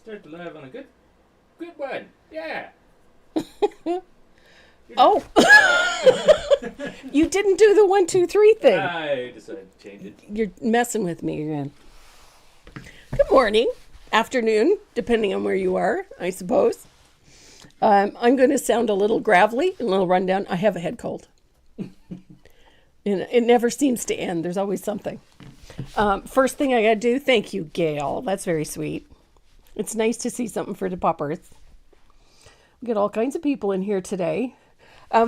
Start the live on a good one. Yeah. Oh. You didn't do the 1, 2, 3 thing. I decided to change it. You're messing with me again. Good morning, afternoon, depending on where you are, I suppose. I'm going to sound a little gravelly, a little rundown. I have a head cold. And it never seems to end. There's always something. First thing I got to do, thank you, Gail. That's very sweet. It's nice to see something for the puppers. We got all kinds of people in here today.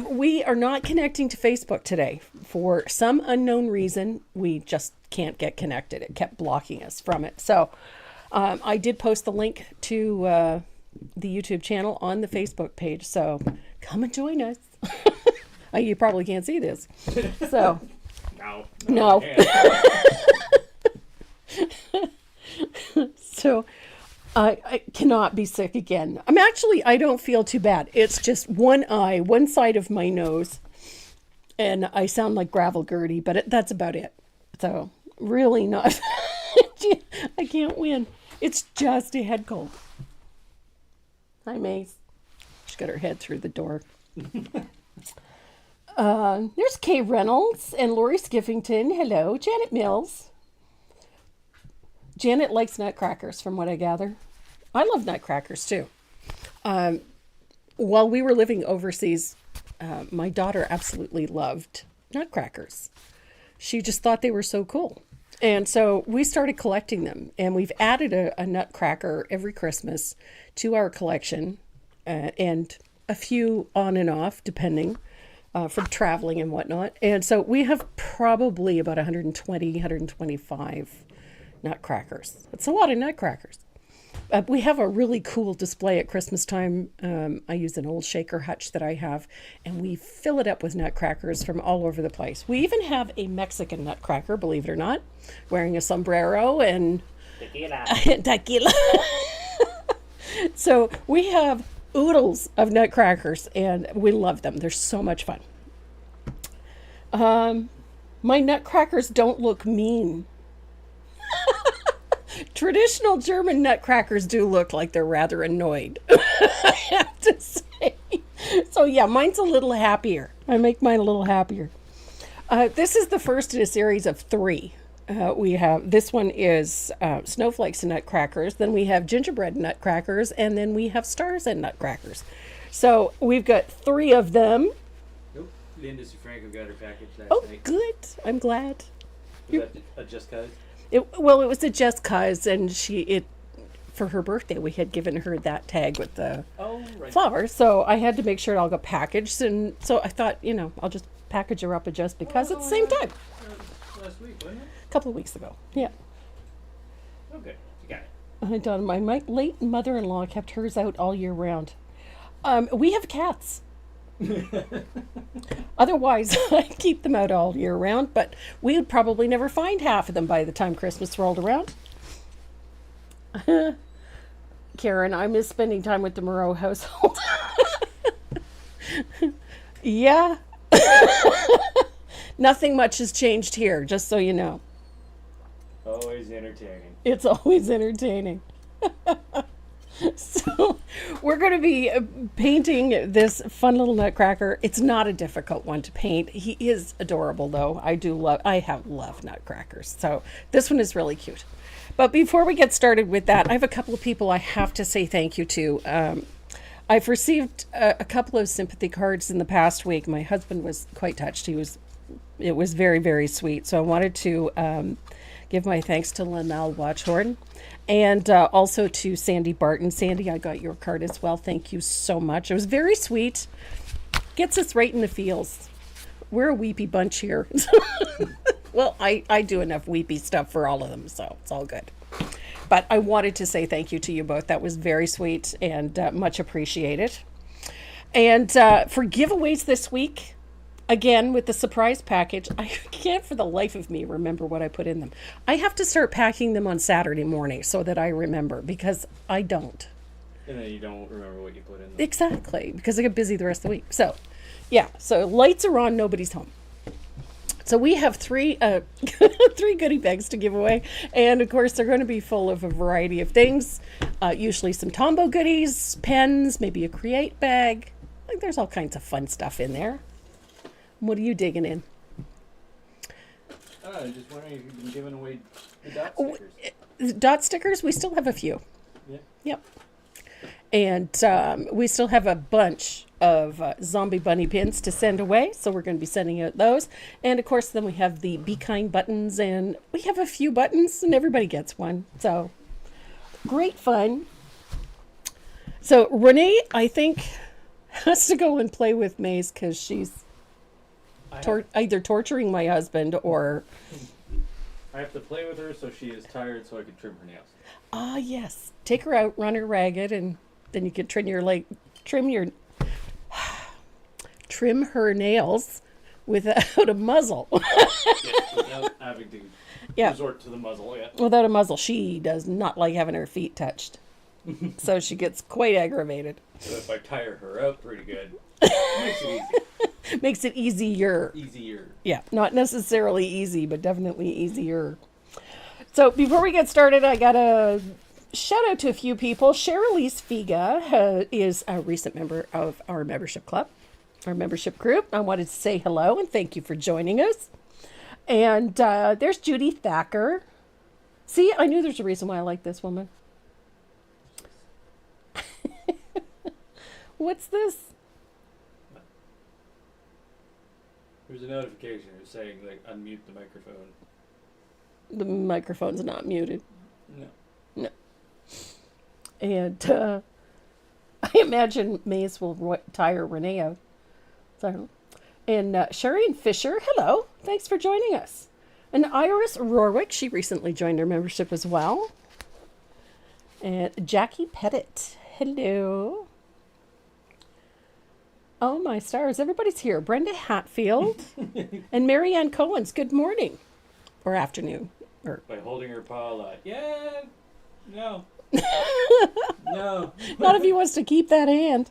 We are not connecting to Facebook today. For some unknown reason, we just can't get connected. It kept blocking us from it. So I did post the link to the YouTube channel on the Facebook page. So come and join us. You probably can't see this. So no. So I cannot be sick again. I don't feel too bad. It's just one eye, one side of my nose, and I sound like gravel Gertie, but that's about it. So really not. I can't win. It's just a head cold. Hi, Mace. She's got her head through the door. There's Kay Reynolds and Lori Skiffington. Hello, Janet Mills. Janet likes nutcrackers, from what I gather. I love nutcrackers, too. While we were living overseas, my daughter absolutely loved nutcrackers. She just thought they were so cool. And so we started collecting them. And we've added a nutcracker every Christmas to our collection. And a few on and off, depending, from traveling and whatnot. And so we have probably about 120, 125 nutcrackers. It's a lot of nutcrackers. We have a really cool display at Christmas time. I use an old shaker hutch that I have, and we fill it up with nutcrackers from all over the place. We even have a Mexican nutcracker, believe it or not, wearing a sombrero and tequila. So we have oodles of nutcrackers, and we love them. They're so much fun. My nutcrackers don't look mean. Traditional German nutcrackers do look like they're rather annoyed, I have to say. So yeah, mine's a little happier. I make mine a little happier. This is the first in a series of 3. We have, this one is Snowflakes and Nutcrackers, then we have Gingerbread Nutcrackers, and then we have Stars and Nutcrackers. So we've got 3 of them. Nope. Linda Sufranco got her package last night. Oh, good. I'm glad. Was that a Just Cause? It was a Just Cause, and for her birthday, we had given her that tag with the flowers. So I had to make sure it all got packaged, and so I thought, I'll just package her up a Just Because at the same time. Last week, wasn't it? A couple of weeks ago, yeah. Okay, you got it. My late mother-in-law kept hers out all year round. We have cats. Otherwise, I keep them out all year round, but we would probably never find half of them by the time Christmas rolled around. Karen, I miss spending time with the Moreau household. Yeah. Nothing much has changed here, just so you know. Always entertaining. It's always entertaining. So we're going to be painting this fun little nutcracker. It's not a difficult one to paint. He is adorable, though. I have loved nutcrackers. So this one is really cute. But before we get started with that, I have a couple of people I have to say thank you to. I've received a couple of sympathy cards in the past week. My husband was quite touched. It was very, very sweet. So I wanted to give my thanks to Linnell Watchhorn. And also to Sandy Barton. Sandy, I got your card as well. Thank you so much. It was very sweet. Gets us right in the feels. We're a weepy bunch here. Well, I do enough weepy stuff for all of them, so it's all good. But I wanted to say thank you to you both. That was very sweet and much appreciated. And for giveaways this week, again, with the surprise package, I can't for the life of me remember what I put in them. I have to start packing them on Saturday morning so that I remember, because I don't. And then you don't remember what you put in them. Exactly, because I get busy the rest of the week. So, yeah, so lights are on, nobody's home. So we have three three goodie bags to give away, and of course they're going to be full of a variety of things. Usually some Tombow goodies, pens, maybe a Create bag. Like there's all kinds of fun stuff in there. What are you digging in? I just wondering if you've been giving away the dot stickers. Dot stickers, we still have a few. Yeah. Yep. And we still have a bunch of zombie bunny pins to send away, so we're going to be sending out those. And of course, then we have the Be Kind buttons, and we have a few buttons, and everybody gets one. So great fun. So Renee, I think, has to go and play with Maze because she's either torturing my husband or... I have to play with her so she is tired so I can trim her nails. Ah, yes. Take her out, run her ragged, and then you can trim her nails without a muzzle. Yes, without having to resort to the muzzle, yeah. Without a muzzle. She does not like having her feet touched. So she gets quite aggravated. So if I tire her out pretty good, it makes it easy. Makes it easier. Easier. Yeah, not necessarily easy, but definitely easier. So before we get started, I got to shout out to a few people. Cheryl-Lise Figa is a recent member of our membership club, our membership group. I wanted to say hello and thank you for joining us. And there's Judy Thacker. See, I knew there's a reason why I like this woman. What's this? There's a notification saying, like, unmute the microphone. The microphone's not muted. No. And I imagine Maze will tire Renee out. So, and Sherry and Fisher, hello. Thanks for joining us. And Iris Rorwick, she recently joined our membership as well. And Jackie Pettit, hello. Oh, my stars. Everybody's here. Brenda Hatfield and Marianne Cohen's. Good morning. Or afternoon. Or by holding her paw a lot. Yeah. No. No. Not if he wants to keep that hand.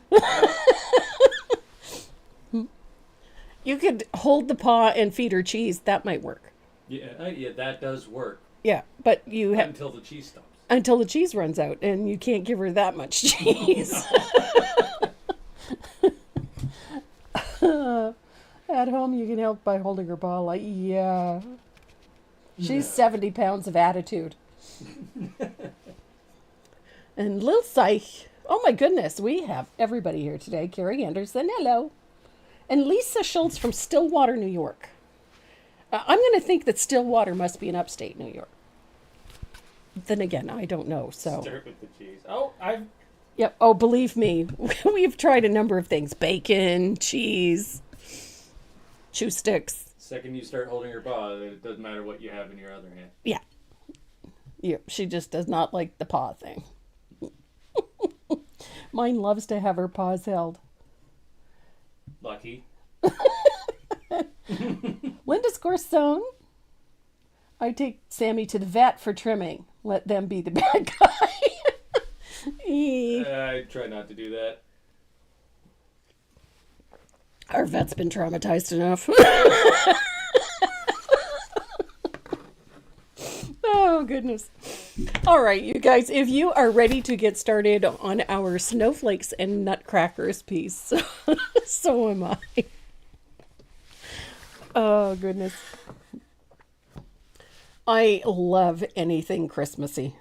You could hold the paw and feed her cheese. That might work. Yeah, that does work. Yeah, but you have... Until the cheese stops. Until the cheese runs out, and you can't give her that much cheese. At home, you can help by holding her paw like, yeah. She's 70 pounds of attitude. And Lil Syke, oh my goodness, we have everybody here today. Carrie Anderson, hello. And Lisa Schultz from Stillwater, New York. I'm going to think that Stillwater must be in upstate New York. Then again, I don't know, so. Start with the cheese. Oh, I've... Yep. Oh, believe me, we've tried a number of things. Bacon, cheese, chew sticks. Second you start holding her paw, it doesn't matter what you have in your other hand. Yeah. Yeah, she just does not like the paw thing. Mine loves to have her paws held. Lucky. Linda Scorsone. I take Sammy to the vet for trimming. Let them be the bad guy. I try not to do that. Our vet's been traumatized enough. Oh, goodness. All right, you guys, if you are ready to get started on our Snowflakes and Nutcrackers piece, so am I. Oh, goodness. I love anything Christmassy.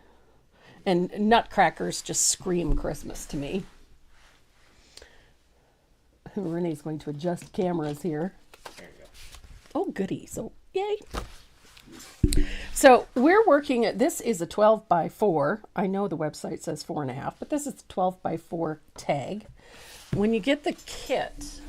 And Nutcrackers just scream Christmas to me. Renee's going to adjust cameras here. There you go. Oh, goody. So, yay. So, we're working at, this is a 12 by 4. I know the website says 4.5, but this is a 12 by 4 tag. When you get the kit,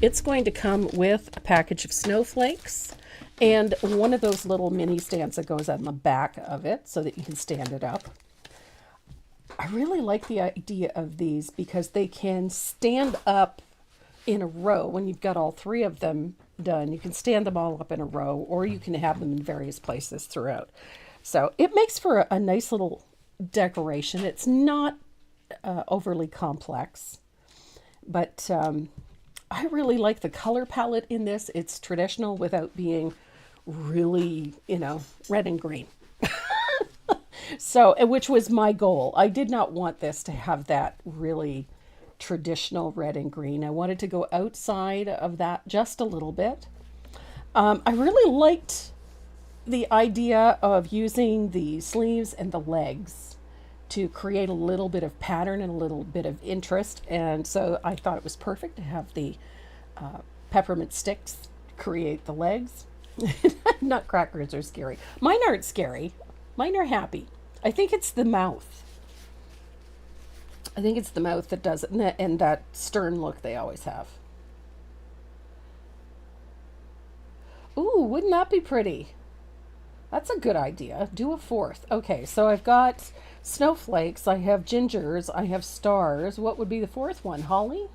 it's going to come with a package of snowflakes and one of those little mini stands that goes on the back of it so that you can stand it up. I really like the idea of these because they can stand up in a row. When you've got all three of them done, you can stand them all up in a row, or you can have them in various places throughout. So it makes for a nice little decoration. It's not overly complex, but I really like the color palette in this. It's traditional without being really, red and green. So, which was my goal. I did not want this to have that really traditional red and green. I wanted to go outside of that just a little bit. I really liked the idea of using the sleeves and the legs to create a little bit of pattern and a little bit of interest. And so I thought it was perfect to have the peppermint sticks create the legs. Nutcrackers are scary. Mine aren't scary. Mine are happy. I think it's the mouth. I think it's the mouth that does it, and that stern look they always have. Ooh, wouldn't that be pretty? That's a good idea. Do a fourth. Okay, so I've got snowflakes, I have gingers, I have stars. What would be the fourth one? Holly?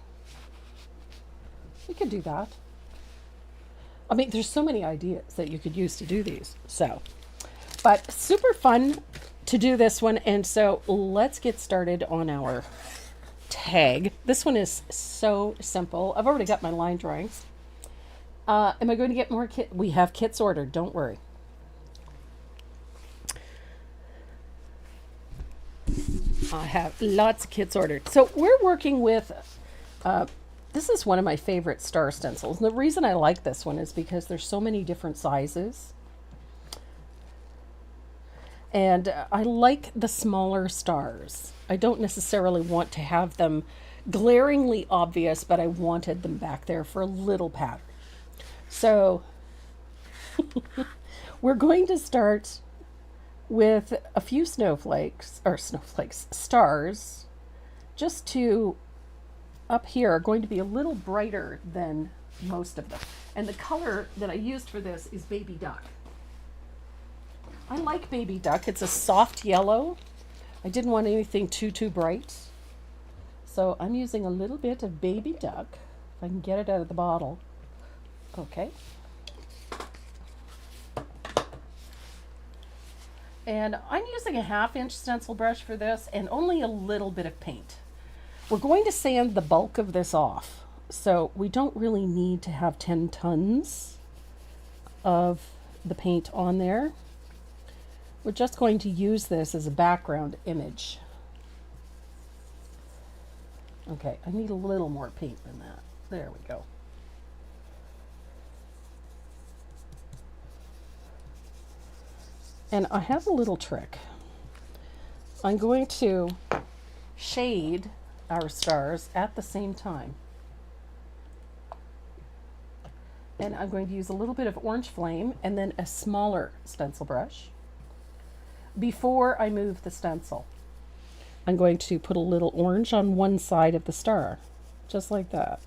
We could do that. I mean, there's so many ideas that you could use to do these. So, but super fun to do this one. And so let's get started on our tag. This one is so simple. I've already got my line drawings. Am I going to get more kit? We have kits ordered. Don't worry. I have lots of kits ordered. So we're working with, this is one of my favorite star stencils. And the reason I like this one is because there's so many different sizes. And I like the smaller stars. I don't necessarily want to have them glaringly obvious, but I wanted them back there for a little pattern. So we're going to start with a few stars, just to, up here, are going to be a little brighter than most of them. And the color that I used for this is Baby Duck. I like Baby Duck. It's a soft yellow. I didn't want anything too bright. So I'm using a little bit of Baby Duck, if I can get it out of the bottle. Okay. And I'm using a 1/2 inch stencil brush for this and only a little bit of paint. We're going to sand the bulk of this off. So we don't really need to have 10 tons of the paint on there. We're just going to use this as a background image. Okay, I need a little more paint than that. There we go. And I have a little trick. I'm going to shade our stars at the same time. And I'm going to use a little bit of orange flame and then a smaller stencil brush before I move the stencil. I'm going to put a little orange on one side of the star, just like that.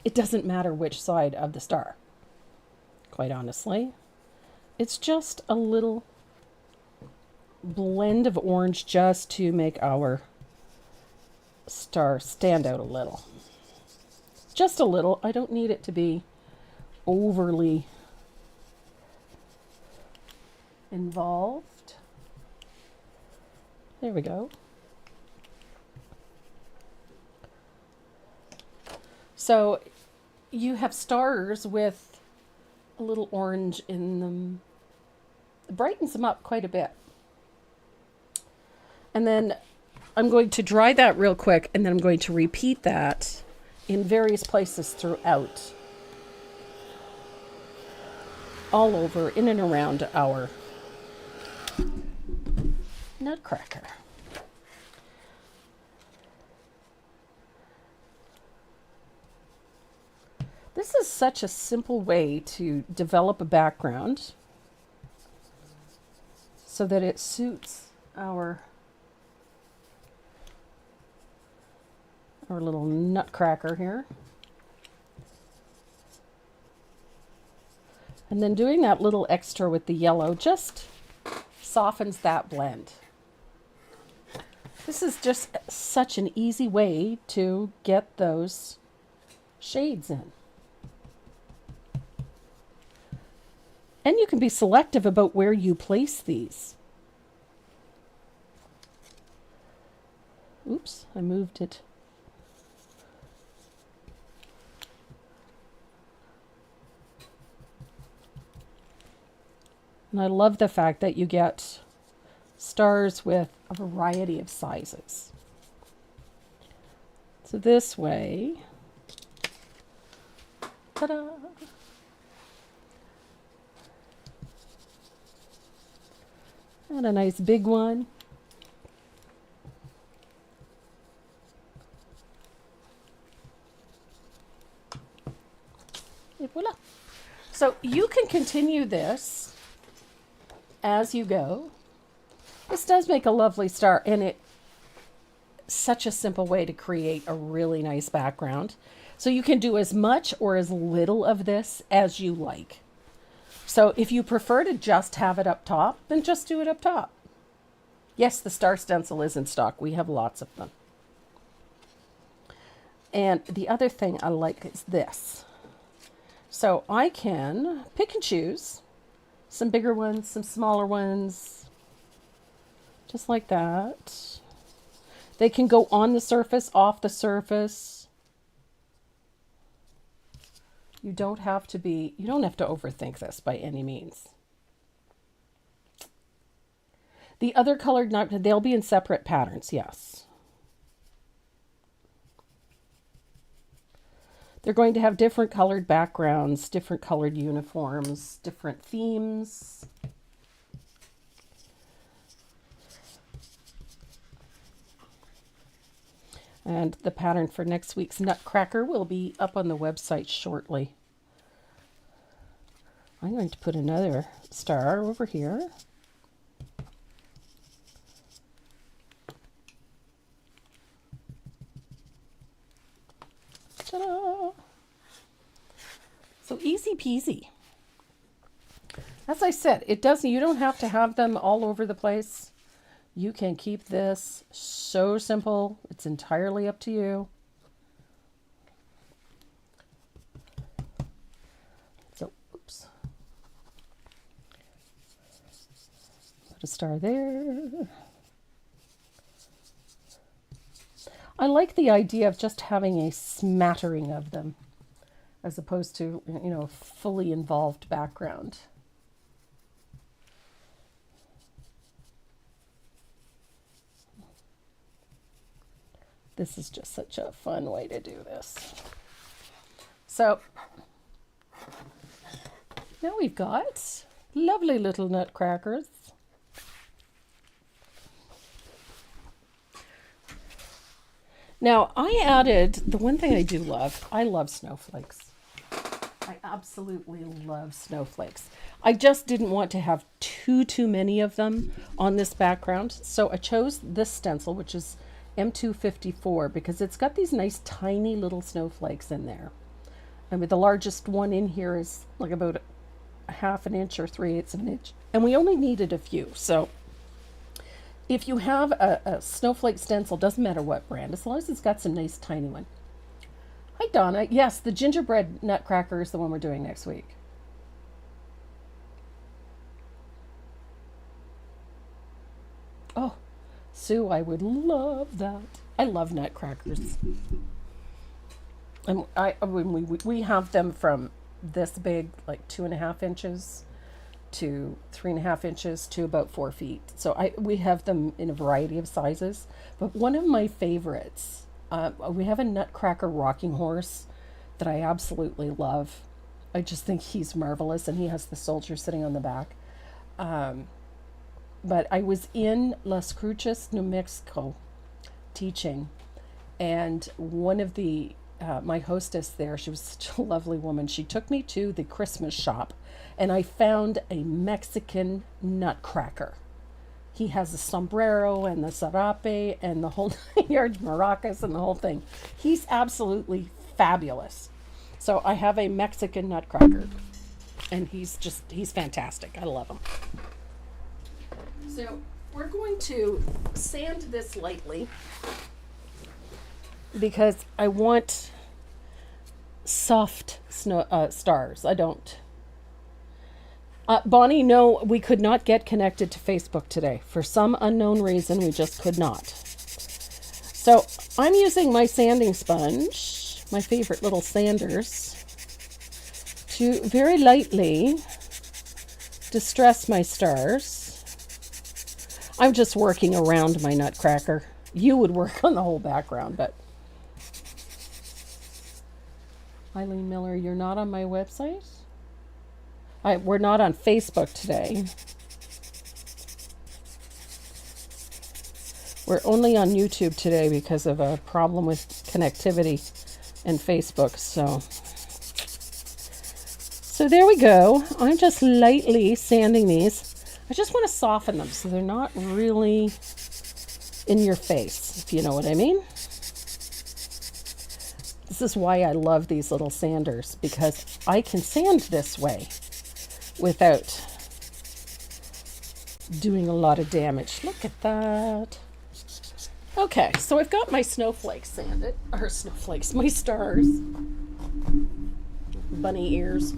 It doesn't matter which side of the star, quite honestly. It's just a little blend of orange just to make our star stand out a little. Just a little. I don't need it to be overly involved. There we go. So you have stars with a little orange in them. It brightens them up quite a bit. And then I'm going to dry that real quick, and then I'm going to repeat that in various places throughout, all over, in and around our Nutcracker. This is such a simple way to develop a background so that it suits our little Nutcracker here. And then doing that little extra with the yellow just softens that blend. This is just such an easy way to get those shades in. And you can be selective about where you place these. Oops, I moved it. And I love the fact that you get stars with a variety of sizes. So this way, ta-da! And a nice big one. Et voila. So you can continue this as you go. This does make a lovely star, and it's such a simple way to create a really nice background. So you can do as much or as little of this as you like. So if you prefer to just have it up top, then just do it up top. Yes, the star stencil is in stock. We have lots of them. And the other thing I like is this. So I can pick and choose some bigger ones, some smaller ones, just like that. They can go on the surface, off the surface. You don't have to overthink this by any means. The other colored they'll be in separate patterns, yes. They're going to have different colored backgrounds, different colored uniforms, different themes. And the pattern for next week's Nutcracker will be up on the website shortly. I'm going to put another star over here. Ta-da! So easy peasy. As I said, you don't have to have them all over the place. You can keep this so simple. It's entirely up to you. So, oops. Put a star there. I like the idea of just having a smattering of them as opposed to, a fully involved background. This is just such a fun way to do this. So now we've got lovely little nutcrackers. Now I added, the one thing I do love, I love snowflakes. I absolutely love snowflakes. I just didn't want to have too many of them on this background. So I chose this stencil, which is M254, because it's got these nice tiny little snowflakes in there. I mean, the largest one in here is like about a half an inch or 3/8 of an inch. And we only needed a few. So if you have a snowflake stencil, doesn't matter what brand, as long as it's got some nice tiny one. Hi, Donna. Yes, the gingerbread nutcracker is the one we're doing next week. Oh, Sue, I would love that. I love nutcrackers. And we have them from this big, like 2.5 inches, to 3.5 inches to about 4 feet. So we have them in a variety of sizes. But one of my favorites, we have a Nutcracker rocking horse that I absolutely love. I just think he's marvelous, and he has the soldier sitting on the back. But I was in Las Cruces, New Mexico, teaching, and one of the my hostess there, she was such a lovely woman. She took me to the Christmas shop, and I found a Mexican nutcracker. He has a sombrero and the sarape and the whole 9 yards, maracas and the whole thing. He's absolutely fabulous. So I have a Mexican nutcracker, and he's fantastic. I love him. So we're going to sand this lightly because I want soft stars. I don't. Bonnie, no, we could not get connected to Facebook today. For some unknown reason, we just could not. So I'm using my sanding sponge, my favorite little sanders, to very lightly distress my stars. I'm just working around my Nutcracker. You would work on the whole background, but Eileen Miller, you're not on my website? We're not on Facebook today. We're only on YouTube today because of a problem with connectivity and Facebook. So there we go. I'm just lightly sanding these. I just want to soften them so they're not really in your face, if you know what I mean. This is why I love these little sanders, because I can sand this way without doing a lot of damage. Look at that. Okay, so I've got my snowflakes sanded, or snowflakes, my stars. Bunny ears.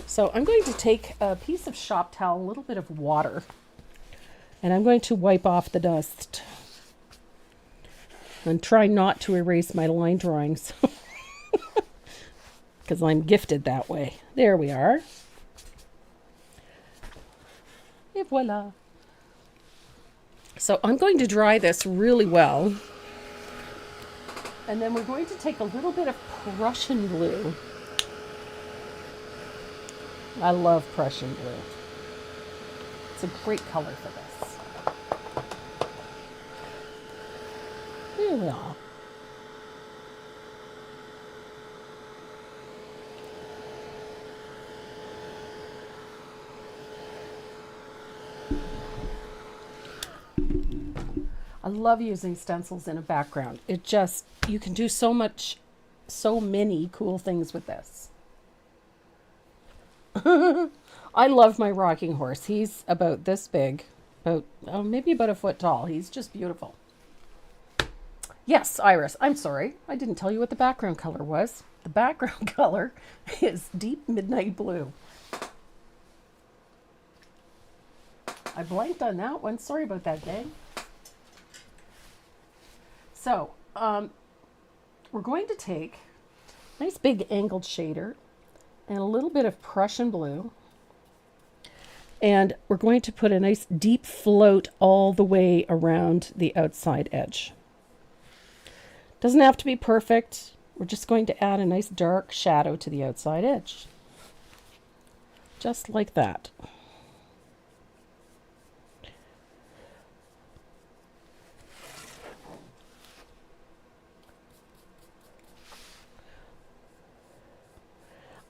So I'm going to take a piece of shop towel, a little bit of water, and I'm going to wipe off the dust. And try not to erase my line drawings, because I'm gifted that way. There we are. Et voila. So I'm going to dry this really well. And then we're going to take a little bit of Prussian blue. I love Prussian blue. It's a great color for this. Here we are. I love using stencils in a background. It just, you can do so many cool things with this. I love my rocking horse. He's about this big, maybe about a foot tall. He's just beautiful. Yes, Iris, I'm sorry. I didn't tell you what the background color was. The background color is deep midnight blue. I blanked on that one. Sorry about that, gang. So, we're going to take a nice big angled shader and a little bit of Prussian blue. And we're going to put a nice deep float all the way around the outside edge. Doesn't have to be perfect. We're just going to add a nice dark shadow to the outside edge. Just like that.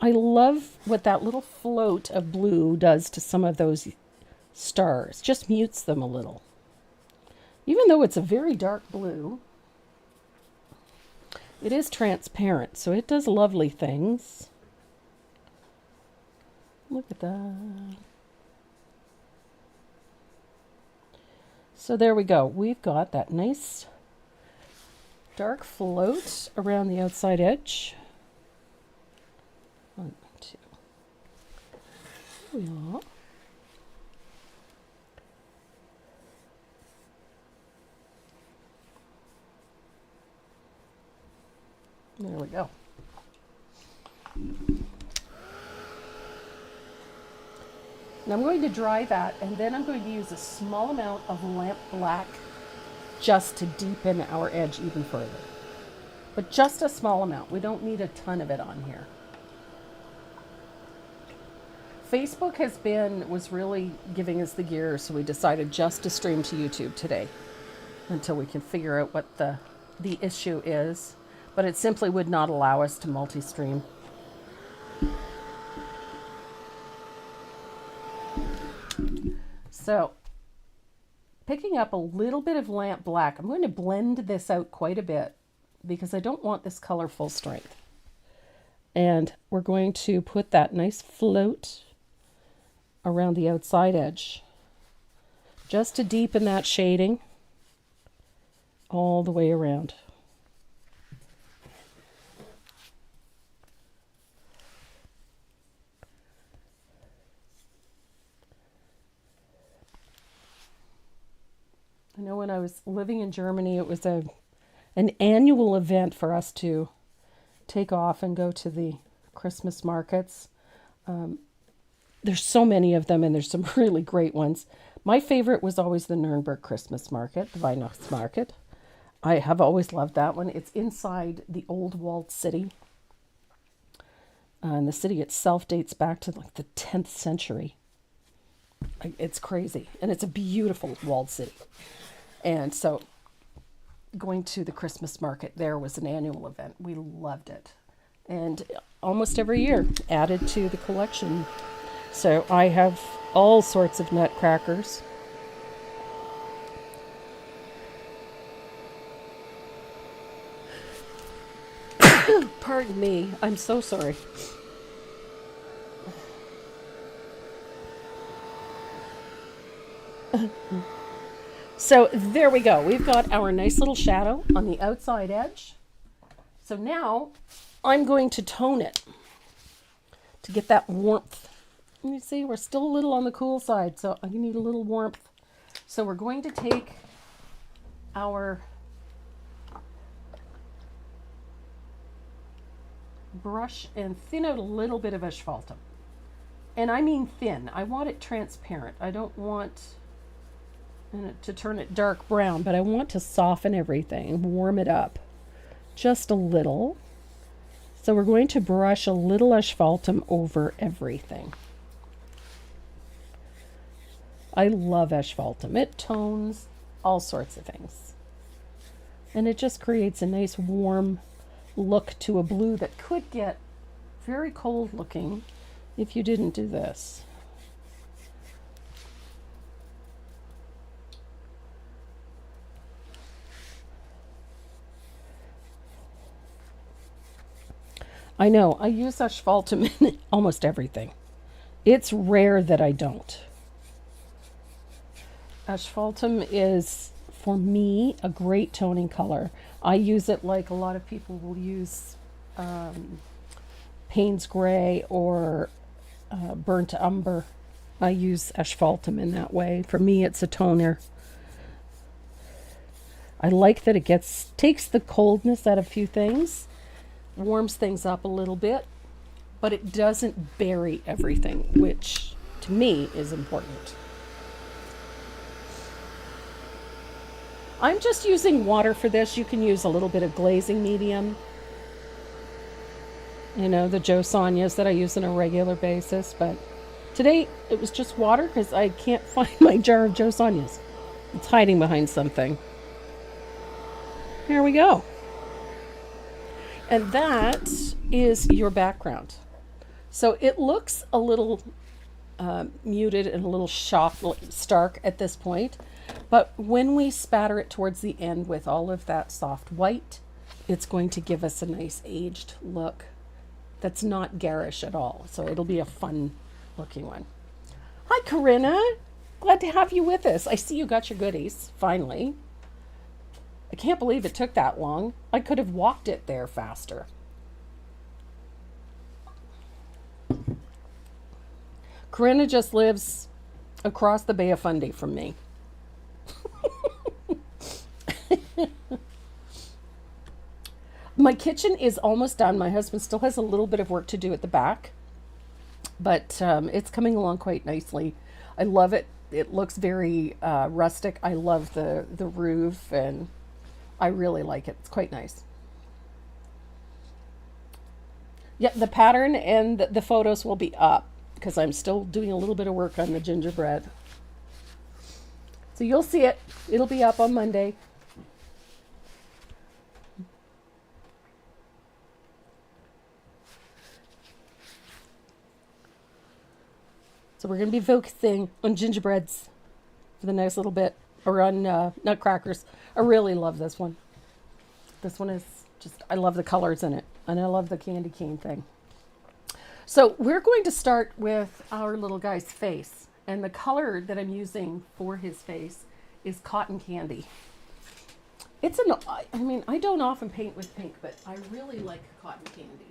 I love what that little float of blue does to some of those stars. Just mutes them a little. Even though it's a very dark blue, it is transparent, so it does lovely things. Look at that. So there we go. We've got that nice dark float around the outside edge. 1, 2. Here we are. There we go. And I'm going to dry that, and then I'm going to use a small amount of lamp black just to deepen our edge even further. But just a small amount. We don't need a ton of it on here. Facebook was really giving us the gear, so we decided just to stream to YouTube today until we can figure out what the issue is. But it simply would not allow us to multi-stream. So, picking up a little bit of lamp black, I'm going to blend this out quite a bit because I don't want this color full strength. And we're going to put that nice float around the outside edge just to deepen that shading all the way around. I know when I was living in Germany, it was an annual event for us to take off and go to the Christmas markets. There's so many of them, and there's some really great ones. My favorite was always the Nuremberg Christmas market, the Weihnachtsmarkt. I have always loved that one. It's inside the old walled city. And the city itself dates back to like the 10th century. It's crazy. And it's a beautiful walled city. And so going to the Christmas market there was an annual event. We loved it. And almost every year added to the collection. So I have all sorts of nutcrackers. Pardon me. I'm so sorry. So there we go. We've got our nice little shadow on the outside edge. So now I'm going to tone it to get that warmth. You see, we're still a little on the cool side, so I need a little warmth. So we're going to take our brush and thin out a little bit of asphaltum. And I mean thin. I want it transparent. I don't want to turn it dark brown, but I want to soften everything, warm it up just a little. So we're going to brush a little asphaltum over everything. I love asphaltum. It tones all sorts of things. And it just creates a nice warm look to a blue that could get very cold looking if you didn't do this. I know, I use asphaltum in almost everything. It's rare that I don't. Asphaltum is, for me, a great toning color. I use it like a lot of people will use Payne's Gray or Burnt Umber. I use asphaltum in that way. For me, it's a toner. I like that it takes the coldness out of a few things, warms things up a little bit, but it doesn't bury everything, which to me is important. I'm just using water for this. You can use a little bit of glazing medium. You know, the Joe Sonias that I use on a regular basis, but today it was just water because I can't find my jar of Joe Sonias. It's hiding behind something. Here we go. And that is your background. So it looks a little muted and a little stark at this point. But when we spatter it towards the end with all of that soft white, it's going to give us a nice aged look that's not garish at all. So it'll be a fun looking one. Hi, Corinna. Glad to have you with us. I see you got your goodies, finally. I can't believe it took that long. I could have walked it there faster. Corinna just lives across the Bay of Fundy from me. My kitchen is almost done. My husband still has a little bit of work to do at the back, but it's coming along quite nicely. I love it. It looks very rustic. I love the roof, and I really like it. It's quite nice. Yeah, the pattern and the photos will be up because I'm still doing a little bit of work on the gingerbread. So you'll see it. It'll be up on Monday. So we're going to be focusing on gingerbreads for the next little bit, or on nutcrackers. I really love this one. This one is just, I love the colors in it, and I love the candy cane thing. So we're going to start with our little guy's face, and the color that I'm using for his face is cotton candy. I mean, I don't often paint with pink, but I really like cotton candy.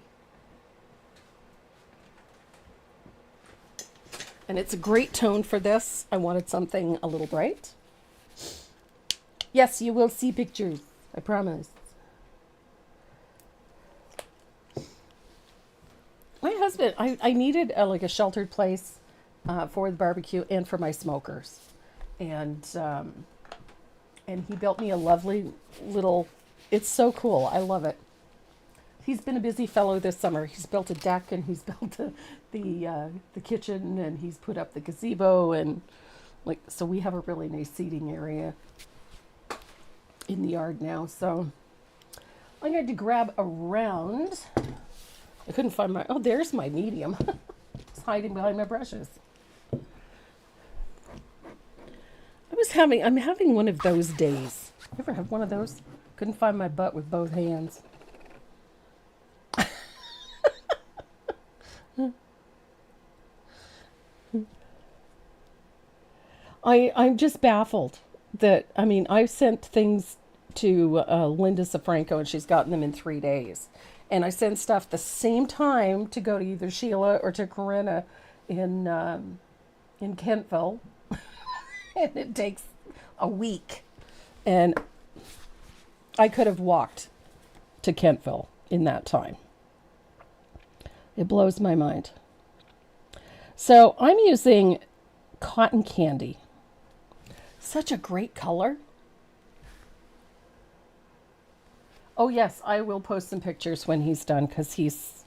And it's a great tone for this. I wanted something a little bright. Yes, you will see pictures. I promise. My husband, I needed like a sheltered place for the barbecue and for my smokers, and he built me a lovely little. It's so cool. I love it. He's been a busy fellow this summer. He's built a deck and he's built the kitchen and he's put up the gazebo and like so we have a really nice seating area in the yard now. So I had to grab a round. I couldn't find my. Oh, there's my medium. It's hiding behind my brushes. I'm having one of those days. You ever have one of those? Couldn't find my butt with both hands. I'm just baffled that, I mean, I've sent things to Linda Safranco and she's gotten them in 3 days. And I send stuff the same time to go to either Sheila or to Corinna in Kentville. And it takes a week. And I could have walked to Kentville in that time. It blows my mind. So I'm using cotton candy. Such a great color. Oh yes, I will post some pictures when he's done because he's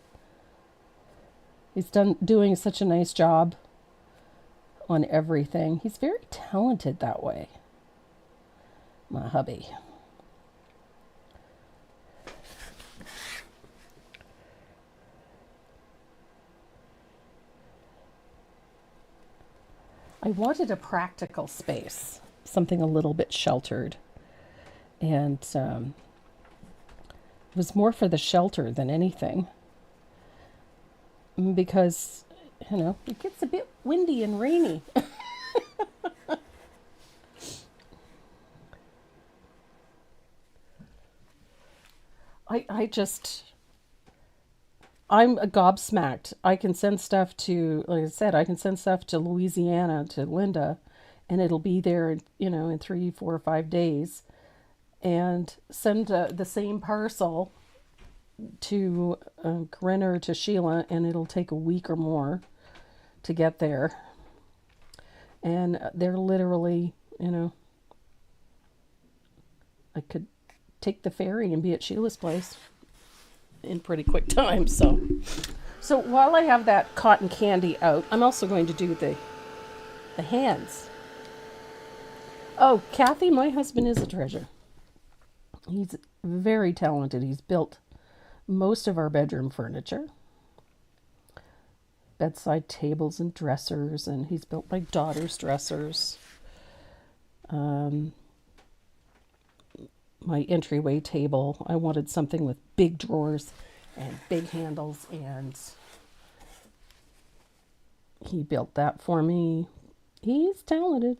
done doing such a nice job on everything. He's very talented that way. My hubby. I wanted a practical space, something a little bit sheltered. And it was more for the shelter than anything. Because, you know, it gets a bit windy and rainy. I'm a gobsmacked. I can send stuff to, like I said, I can send stuff to Louisiana, to Linda, and it'll be there, you know, in 3, 4, or 5 days. And send the same parcel to Corinna or to Sheila, and it'll take a week or more to get there. And they're literally, you know, I could take the ferry and be at Sheila's place in pretty quick time. So while I have that cotton candy out, I'm also going to do the hands. Oh, Kathy, my husband is a treasure. He's very talented. He's built most of our bedroom furniture. Bedside tables and dressers, and he's built my daughter's dressers. My entryway table. I wanted something with big drawers and big handles, and he built that for me. He's talented.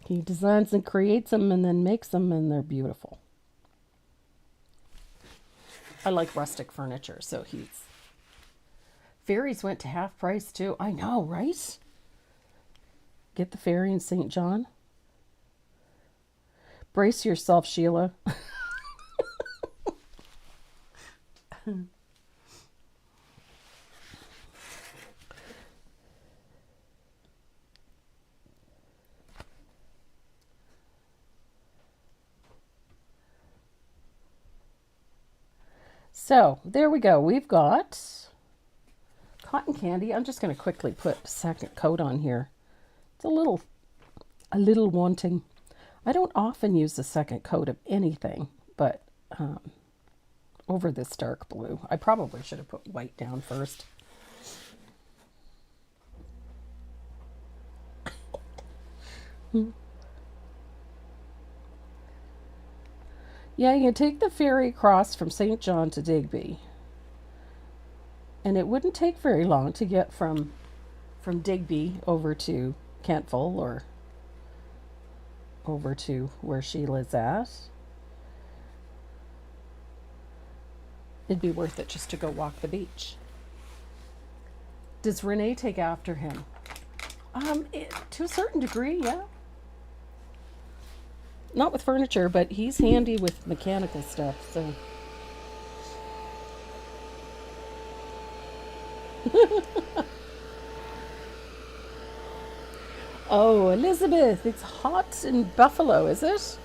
He designs and creates them and then makes them, and they're beautiful. I like rustic furniture, so fairies went to half price too. I know, right? Get the fairy in St. John. Brace yourself, Sheila. So there we go. We've got cotton candy. I'm just going to quickly put a second coat on here. It's a little wanting. I don't often use the second coat of anything, but over this dark blue. I probably should have put white down first. Yeah, you take the ferry across from St. John to Digby. And it wouldn't take very long to get from Digby over to Kentville or over to where Sheila's at. It'd be worth it just to go walk the beach. Does Renee take after him? To a certain degree, yeah. Not with furniture, but he's handy with mechanical stuff, so. Oh, Elizabeth, it's hot in Buffalo, is it?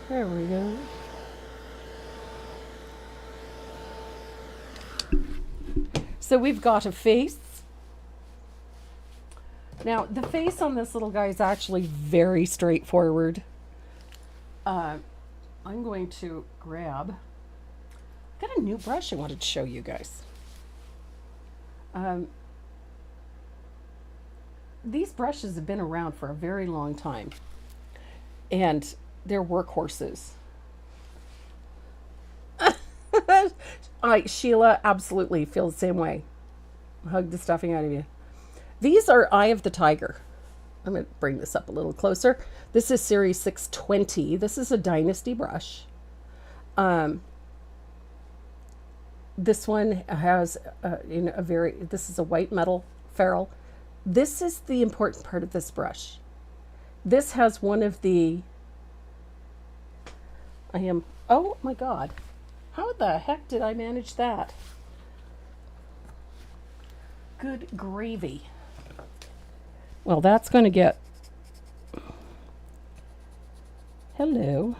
There we go. So we've got a face. Now, the face on this little guy is actually very straightforward. I'm going to grab, I've got a new brush I wanted to show you guys. These brushes have been around for a very long time, and they're workhorses. Sheila absolutely feels the same way. Hug the stuffing out of you. These are Eye of the Tiger. I'm going to bring this up a little closer. This is Series 620. This is a Dynasty brush. This one has this is a white metal ferrule. This is the important part of this brush. This has one of the, oh my God. How the heck did I manage that? Good gravy. Well, that's going to get, hello.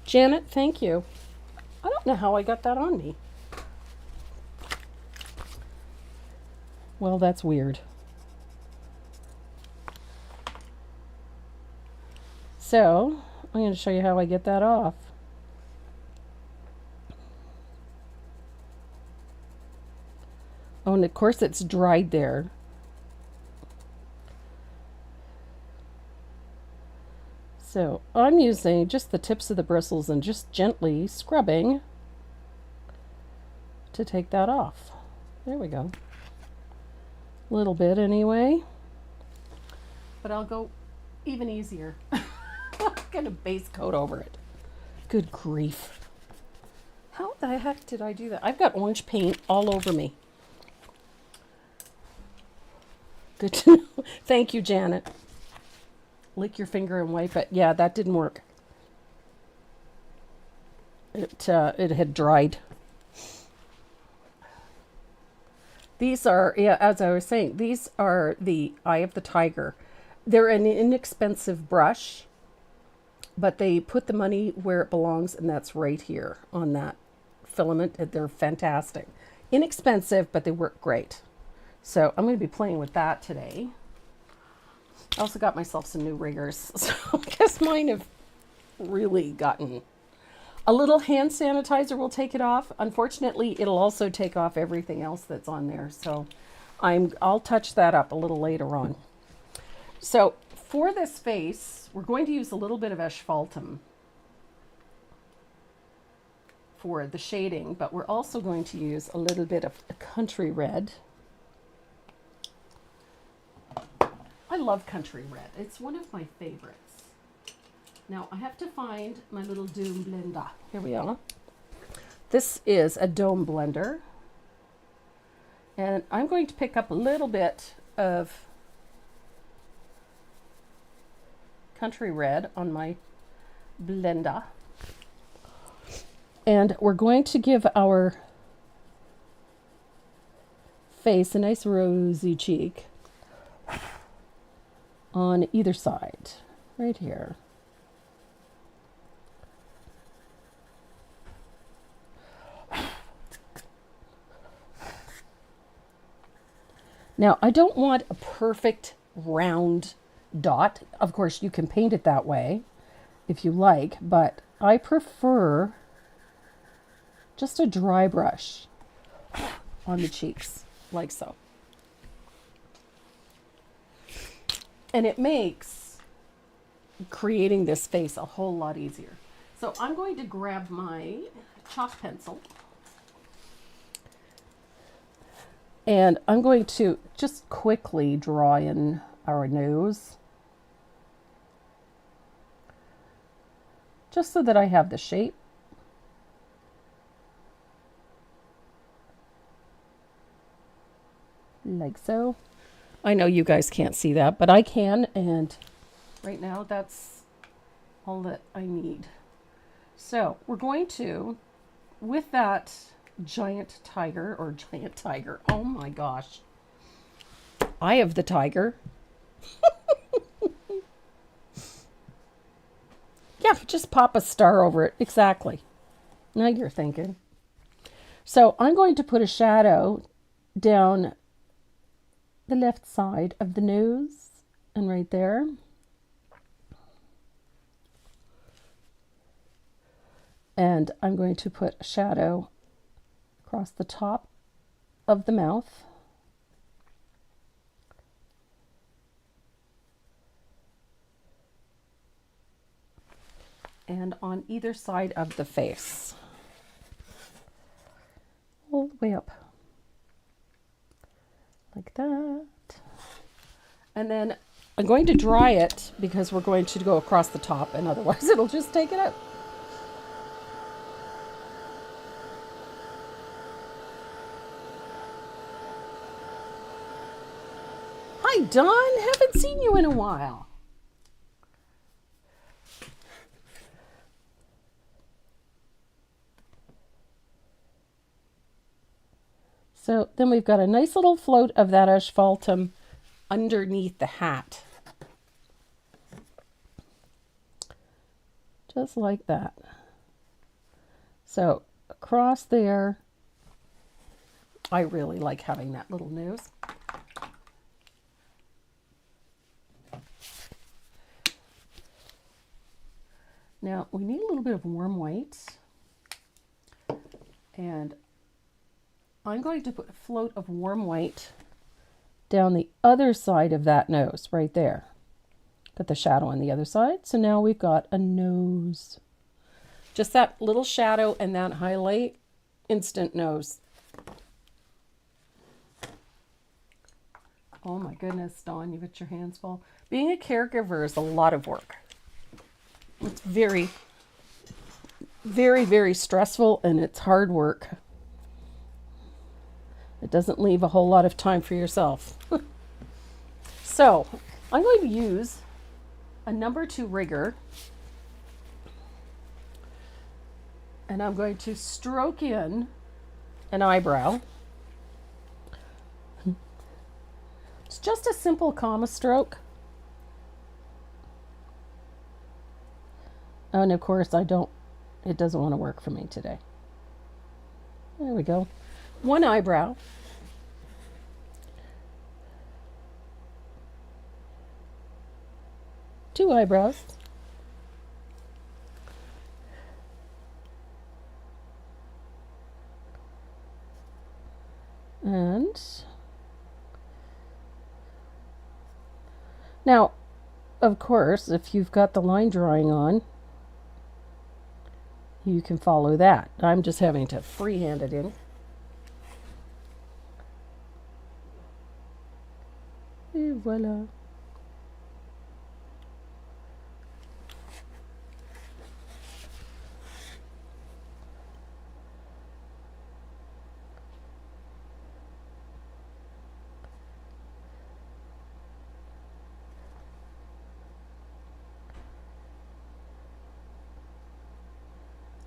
Janet, thank you. I don't know how I got that on me. Well, that's weird. So, I'm going to show you how I get that off. Oh, and of course it's dried there. So I'm using just the tips of the bristles and just gently scrubbing to take that off. There we go. A little bit anyway. But I'll go even easier. I'm going to base coat over it. Good grief. How the heck did I do that? I've got orange paint all over me. Good to know. Thank you, Janet. Lick your finger and wipe it. Yeah, that didn't work. It had dried. These are, yeah, as I was saying, these are the Eye of the Tiger. They're an inexpensive brush, but they put the money where it belongs, and that's right here on that filament. They're fantastic. Inexpensive, but they work great. So I'm going to be playing with that today. I also got myself some new riggers. So I guess mine have really gotten... A little hand sanitizer will take it off. Unfortunately, it'll also take off everything else that's on there. So I'll touch that up a little later on. So for this face, we're going to use a little bit of asphaltum for the shading, but we're also going to use a little bit of a country red. I love country red. It's one of my favorites. Now I have to find my little Doom blender. Here we are. This is a Dome blender. And I'm going to pick up a little bit of country red on my blender. And we're going to give our face a nice rosy cheek on either side, right here. Now, I don't want a perfect round dot. Of course, you can paint it that way if you like, but I prefer just a dry brush on the cheeks, like so. And it makes creating this face a whole lot easier. So I'm going to grab my chalk pencil. And I'm going to just quickly draw in our nose. Just so that I have the shape. like so. I know you guys can't see that, but I can, and right now that's all that I need. So we're going to, with that giant tiger, oh my gosh, eye of the tiger. Yeah, just pop a star over it. Exactly. Now you're thinking. So I'm going to put a shadow down the left side of the nose and right there. And I'm going to put a shadow across the top of the mouth. And on either side of the face. All the way up. Like that. And then I'm going to dry it because we're going to go across the top and otherwise it'll just take it out. Hi, Dawn. Haven't seen you in a while. So then we've got a nice little float of that asphaltum underneath the hat. Just like that. So across there, I really like having that little nose. Now we need a little bit of warm white, and I'm going to put a float of warm white down the other side of that nose right there. Got the shadow on the other side. So now we've got a nose. Just that little shadow and that highlight, instant nose. Oh my goodness, Dawn, you've got your hands full. Being a caregiver is a lot of work. It's very, very, very stressful and it's hard work. It doesn't leave a whole lot of time for yourself. So I'm going to use a number 2 rigger and I'm going to stroke in an eyebrow. It's just a simple comma stroke. And of course it doesn't want to work for me today. There we go. One eyebrow. Two eyebrows. And now, of course, if you've got the line drawing on, you can follow that. I'm just having to freehand it in. Et voila.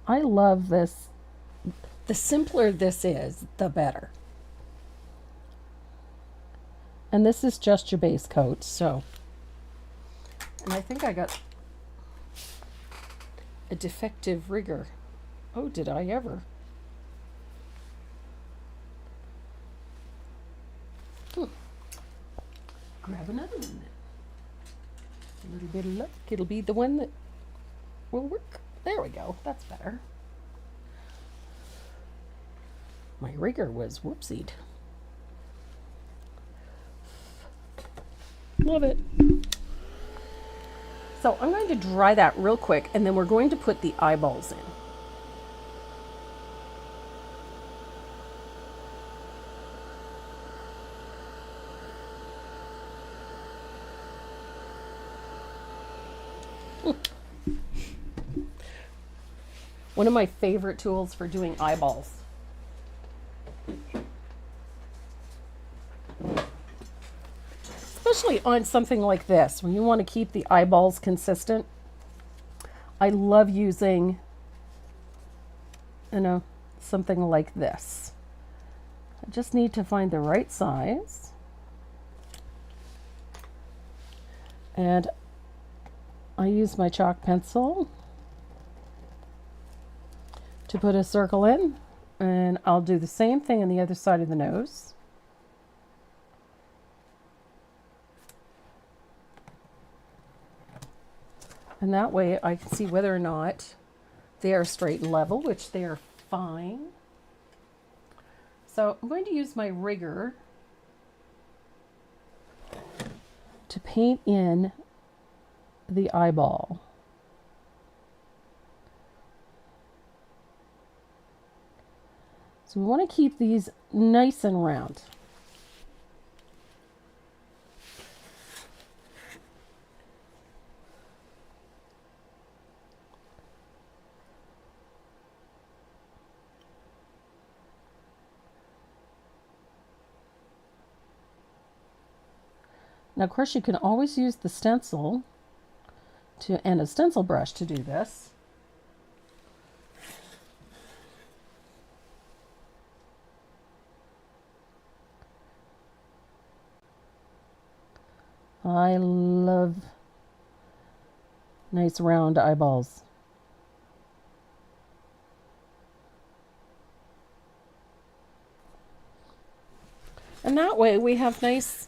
I love this. The simpler this is, the better. And this is just your base coat, so. And I think I got a defective rigger. Oh, did I ever? Grab another one then. A little bit of luck. It'll be the one that will work. There we go. That's better. My rigger was whoopsied. Love it. So I'm going to dry that real quick and then we're going to put the eyeballs in. One of my favorite tools for doing eyeballs. especially on something like this, when you want to keep the eyeballs consistent. I love using, something like this. I just need to find the right size. And I use my chalk pencil to put a circle in, and I'll do the same thing on the other side of the nose. And that way I can see whether or not they are straight and level, which they are fine. So I'm going to use my rigger to paint in the eyeball. So we want to keep these nice and round. Now, of course, you can always use the stencil and a stencil brush to do this. I love nice round eyeballs. And that way we have nice,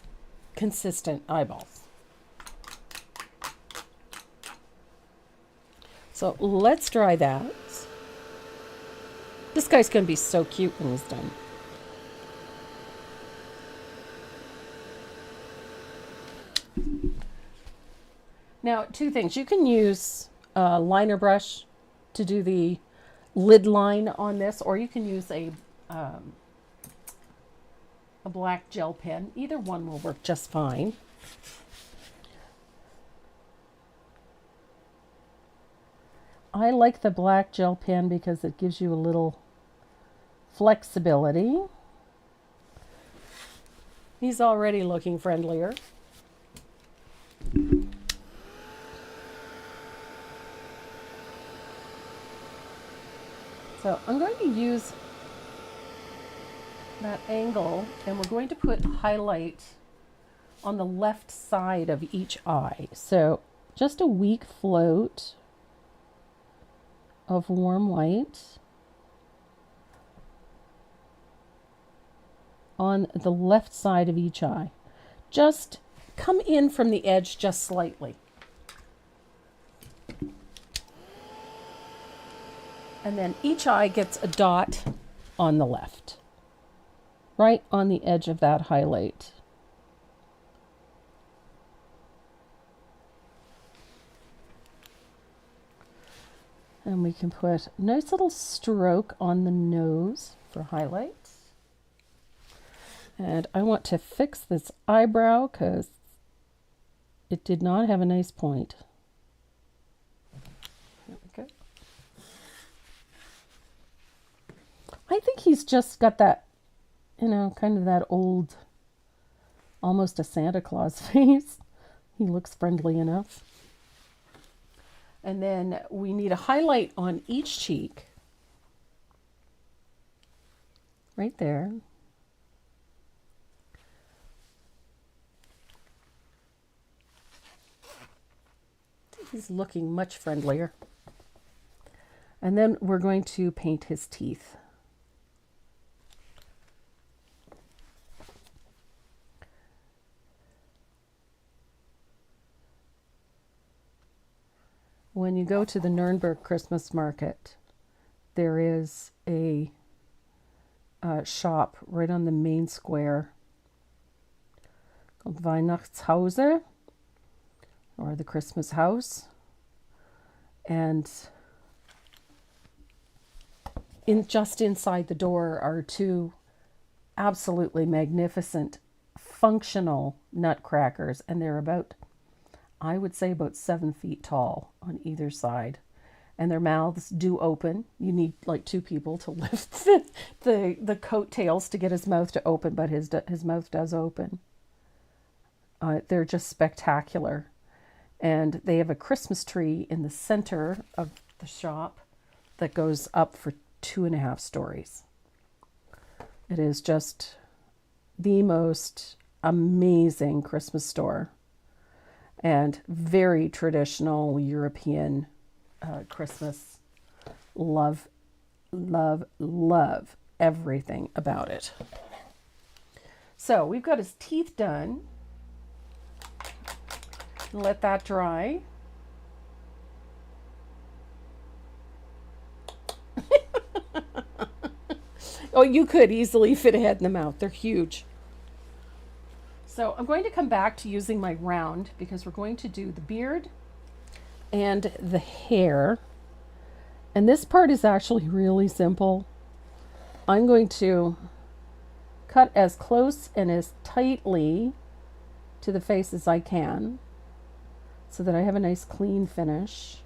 consistent eyeballs. So let's dry that. This guy's going to be so cute when he's done. Now, two things. You can use a liner brush to do the lid line on this, or you can use a black gel pen. Either one will work just fine. I like the black gel pen because it gives you a little flexibility. He's already looking friendlier. So I'm going to use that angle, and we're going to put highlight on the left side of each eye. So just a weak float of warm white on the left side of each eye. Just come in from the edge just slightly. And then each eye gets a dot on the left, right on the edge of that highlight. And we can put a nice little stroke on the nose for highlight. And I want to fix this eyebrow because it did not have a nice point. There we go. I think he's just got that, kind of that old, almost a Santa Claus face. He looks friendly enough. And then we need a highlight on each cheek. Right there. He's looking much friendlier. And then we're going to paint his teeth. When you go to the Nuremberg Christmas market, there is a shop right on the main square called Weihnachtshause, or the Christmas house. And just inside the door are two absolutely magnificent functional nutcrackers, and they're about, I would say, about 7 feet tall on either side. And their mouths do open. You need like 2 people to lift the coattails to get his mouth to open, but his mouth does open. They're just spectacular. And they have a Christmas tree in the center of the shop that goes up for 2.5 stories. It is just the most amazing Christmas store, and very traditional European Christmas. Love, love, love everything about it. So we've got his teeth done. Let that dry. Oh, you could easily fit a head in the mouth. They're huge. So I'm going to come back to using my round because we're going to do the beard and the hair. And this part is actually really simple. I'm going to cut as close and as tightly to the face as I can so that I have a nice clean finish.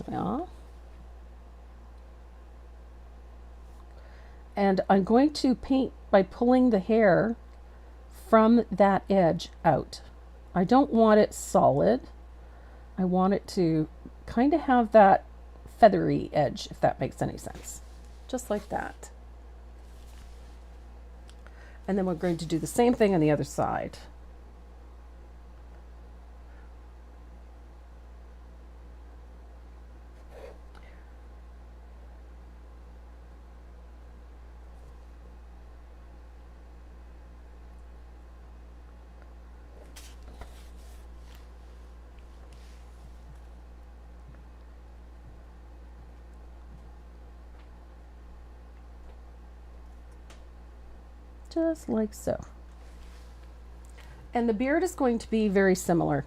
Yeah. And I'm going to paint by pulling the hair from that edge out. I don't want it solid. I want it to kind of have that feathery edge, if that makes any sense. Just like that. And then we're going to do the same thing on the other side. Just like so. And the beard is going to be very similar.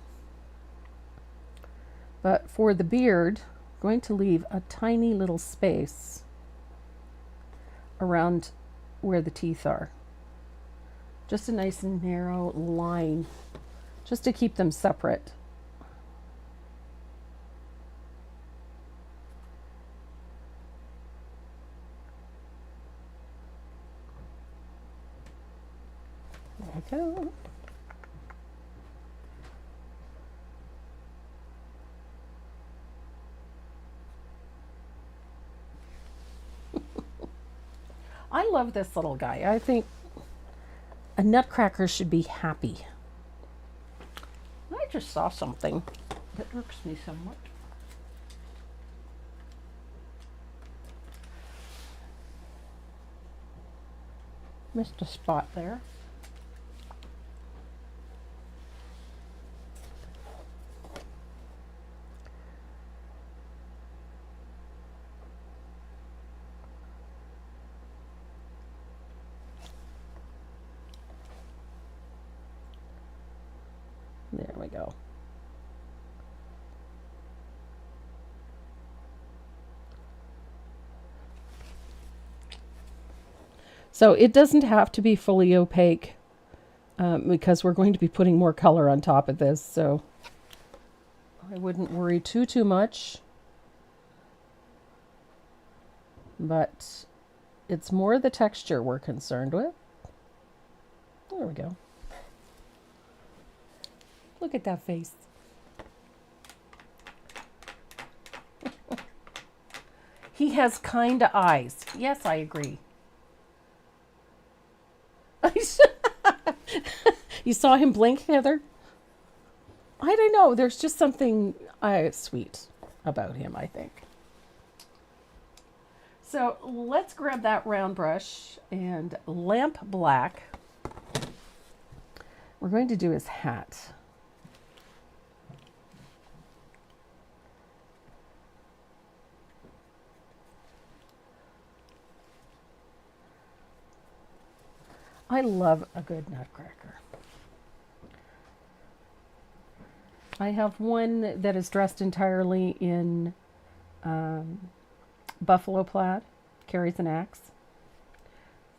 But for the beard, I'm going to leave a tiny little space around where the teeth are. Just a nice narrow line, just to keep them separate. There we go. I love this little guy. I think a Nutcracker should be happy. I just saw something that irks me somewhat. Missed a spot there. There we go. So it doesn't have to be fully opaque because we're going to be putting more color on top of this. So I wouldn't worry too much. But it's more the texture we're concerned with. There we go. Look at that face. He has kind of eyes. Yes, I agree. You saw him blink, Heather? I don't know. There's just something sweet about him, I think. So let's grab that round brush and lamp black. We're going to do his hat. I love a good Nutcracker. I have one that is dressed entirely in buffalo plaid, carries an axe,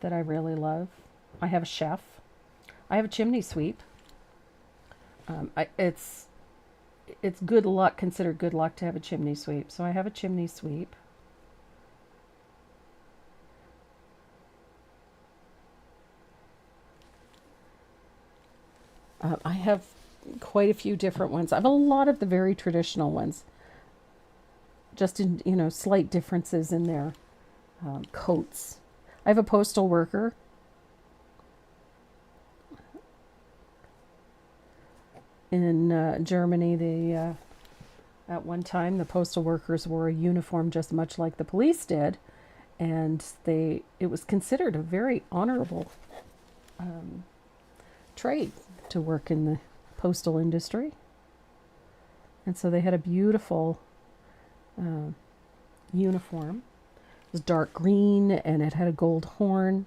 that I really love. I have a chef. I have a chimney sweep. It's good luck, considered good luck to have a chimney sweep. So I have a chimney sweep. I have quite a few different ones. I have a lot of the very traditional ones, just in, slight differences in their coats. I have a postal worker. In Germany, at one time, the postal workers wore a uniform just much like the police did, and it was considered a very honorable trade to work in the postal industry. And so they had a beautiful uniform. It was dark green, and it had a gold horn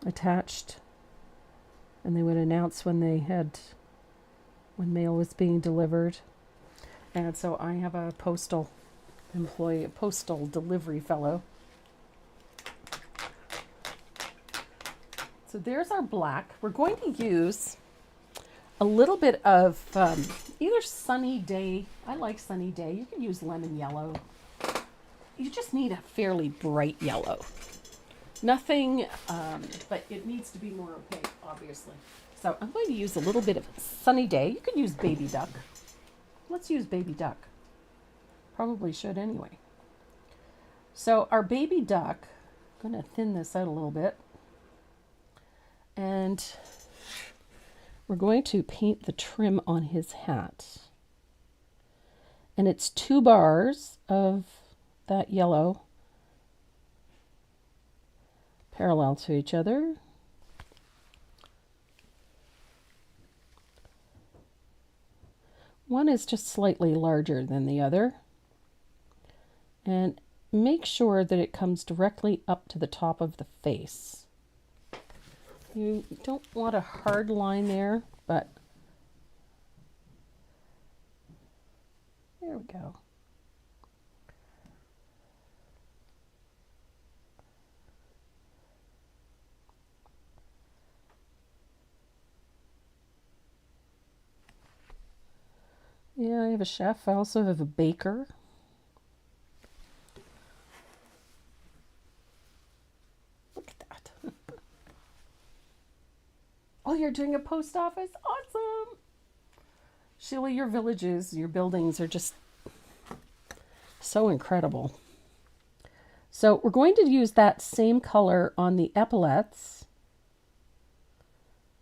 attached, and they would announce when mail was being delivered. And so I have a postal employee, a postal delivery fellow. So there's our black. We're going to use a little bit of either Sunny Day. I like Sunny Day. You can use lemon yellow. You just need a fairly bright yellow. Nothing, but it needs to be more opaque, obviously. So I'm going to use a little bit of Sunny Day. You can use Baby Duck. Let's use Baby Duck. Probably should anyway. So our Baby Duck, I'm going to thin this out a little bit. And we're going to paint the trim on his hat. And it's 2 bars of that yellow parallel to each other. One is just slightly larger than the other. And make sure that it comes directly up to the top of the face. You don't want a hard line there, but there we go. Yeah, I have a chef. I also have a baker. Look at that. Oh, you're doing a post office? Awesome. Sheila, your villages, your buildings are just so incredible. So we're going to use that same color on the epaulettes.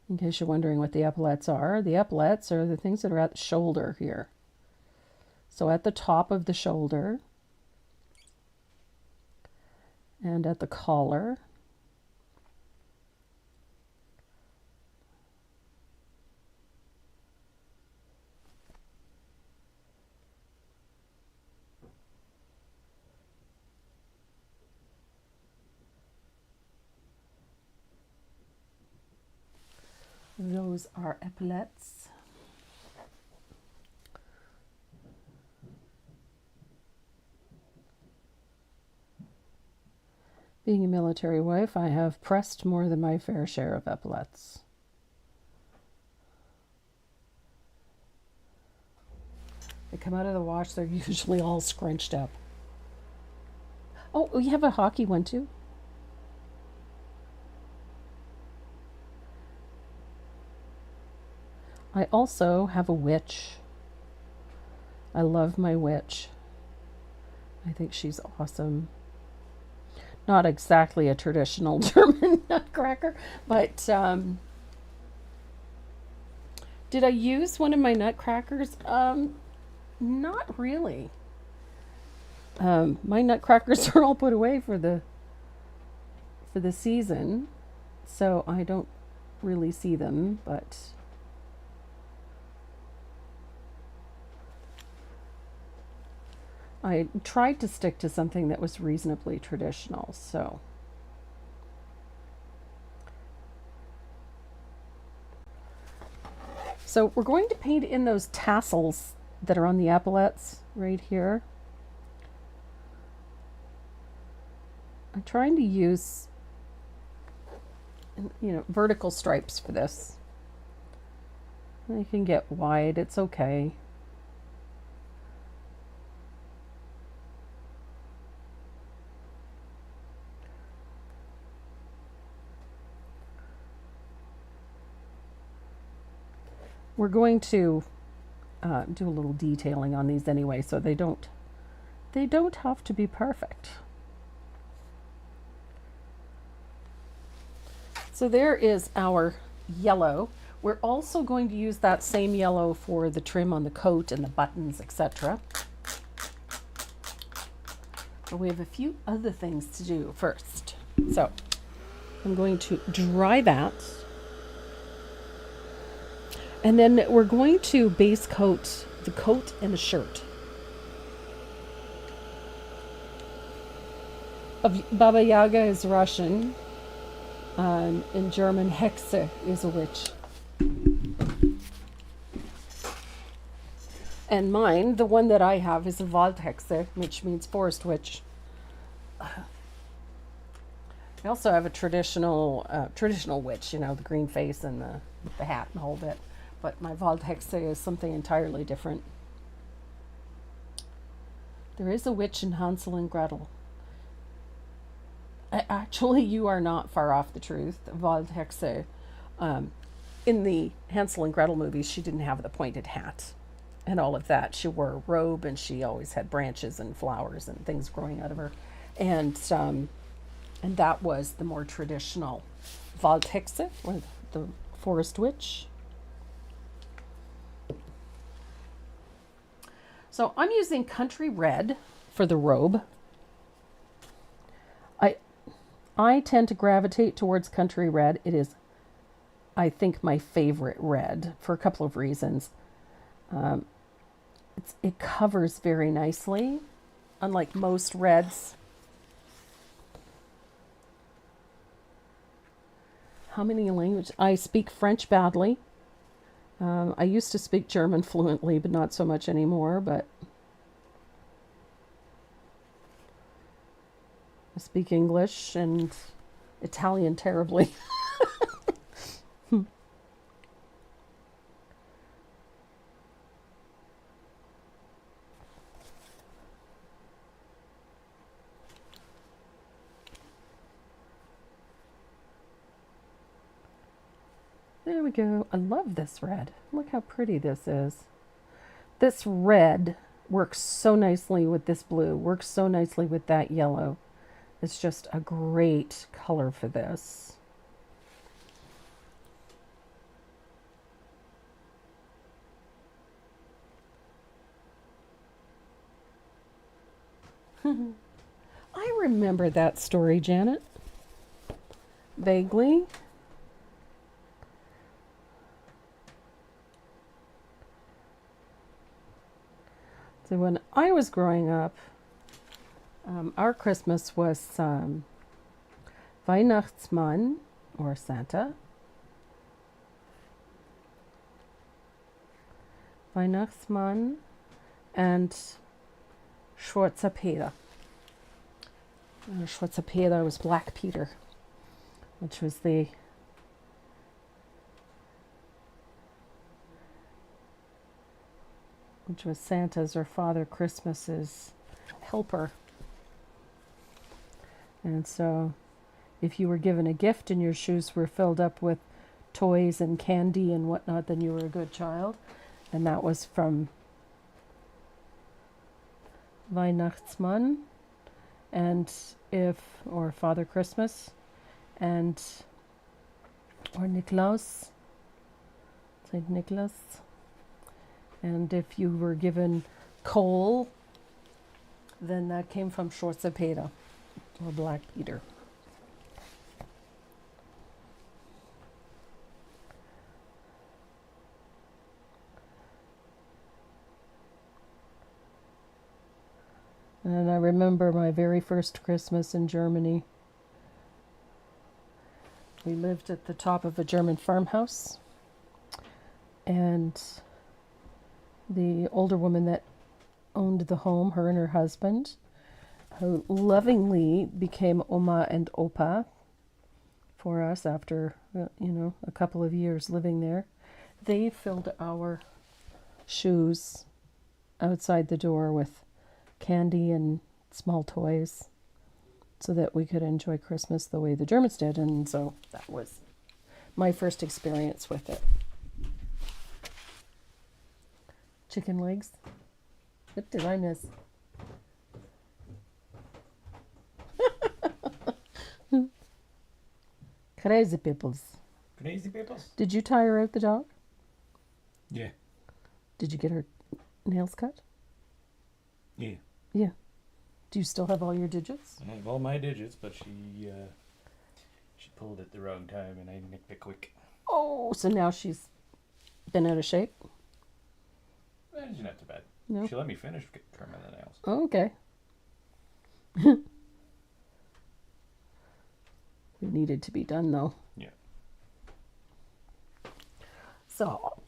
In case you're wondering what the epaulettes are the things that are at the shoulder here. So at the top of the shoulder and at the collar. Those are epaulettes. Being a military wife, I have pressed more than my fair share of epaulettes. They come out of the wash, they're usually all scrunched up. Oh, you have a hockey one too? I also have a witch. I love my witch. I think she's awesome. Not exactly a traditional German nutcracker, but did I use one of my nutcrackers? Not really. My nutcrackers are all put away for the season, so I don't really see them, but I tried to stick to something that was reasonably traditional, so. So we're going to paint in those tassels that are on the epaulettes right here. I'm trying to use, vertical stripes for this. They can get wide, it's okay. we're going to do a little detailing on these anyway, so they don't have to be perfect. So there is our yellow. We're also going to use that same yellow for the trim on the coat and the buttons, etc. But we have a few other things to do first. So I'm going to dry that. And then we're going to base coat the coat and the shirt. Baba Yaga is Russian. In German, Hexe is a witch. And mine, the one that I have, is a Waldhexe, which means forest witch. I also have a traditional witch, you know, the green face and the hat and the whole bit. But my Waldhexe is something entirely different. There is a witch in Hansel and Gretel. Actually, you are not far off the truth. Waldhexe, in the Hansel and Gretel movies, she didn't have the pointed hat and all of that. She wore a robe, and she always had branches and flowers and things growing out of her. And that was the more traditional Waldhexe, or the forest witch. So I'm using Country Red for the robe. I tend to gravitate towards Country Red. It is, I think, my favorite red for a couple of reasons. It covers very nicely, unlike most reds. How many languages? I speak French badly. I used to speak German fluently, but not so much anymore. But I speak English and Italian terribly. There we go. I love this red. Look how pretty this is. This red works so nicely with this blue, works so nicely with that yellow. It's just a great color for this. I remember that story, Janet. Vaguely. So when I was growing up, our Christmas was Weihnachtsmann, or Santa. Weihnachtsmann and Schwarzer Peter. Schwarzer Peter was Black Peter, which was Santa's or Father Christmas's helper. And so if you were given a gift and your shoes were filled up with toys and candy and whatnot, then you were a good child. And that was from Weihnachtsmann or Father Christmas, or Niklaus, Saint Nicholas. And if you were given coal, then that came from Schwarzer Peter, or Black Peter. And I remember my very first Christmas in Germany. We lived at the top of a German farmhouse, and the older woman that owned the home, her and her husband, who lovingly became Oma and Opa for us after, a couple of years living there. They filled our shoes outside the door with candy and small toys so that we could enjoy Christmas the way the Germans did. And so that was my first experience with it. chicken legs. What did I miss? Crazy peoples. Crazy peoples? Did you tire out the dog? Yeah. Did you get her nails cut? Yeah. Yeah. Do you still have all your digits? I have all my digits, but she pulled it the wrong time and I nicked it quick. Oh, so now she's been out of shape? She's not too bad. No. She let me finish trimming the nails. Oh, okay. It needed to be done, though. Yeah. So,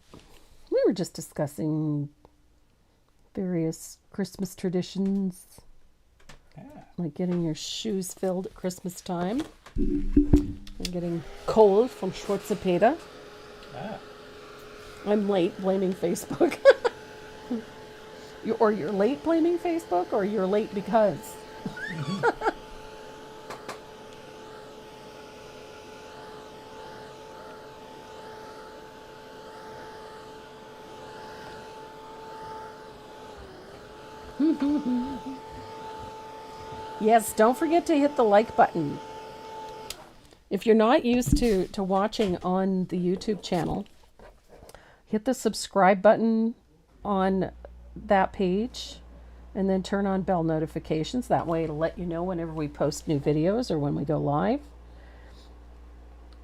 we were just discussing various Christmas traditions, like getting your shoes filled at Christmas time and getting cold from Schwarzepeda. I'm late blaming Facebook. Or you're late blaming Facebook, or you're late because. Yes, don't forget to hit the like button. If you're not used to watching on the YouTube channel, hit the subscribe button on that page and then turn on bell notifications. That way it'll let you know whenever we post new videos or when we go live.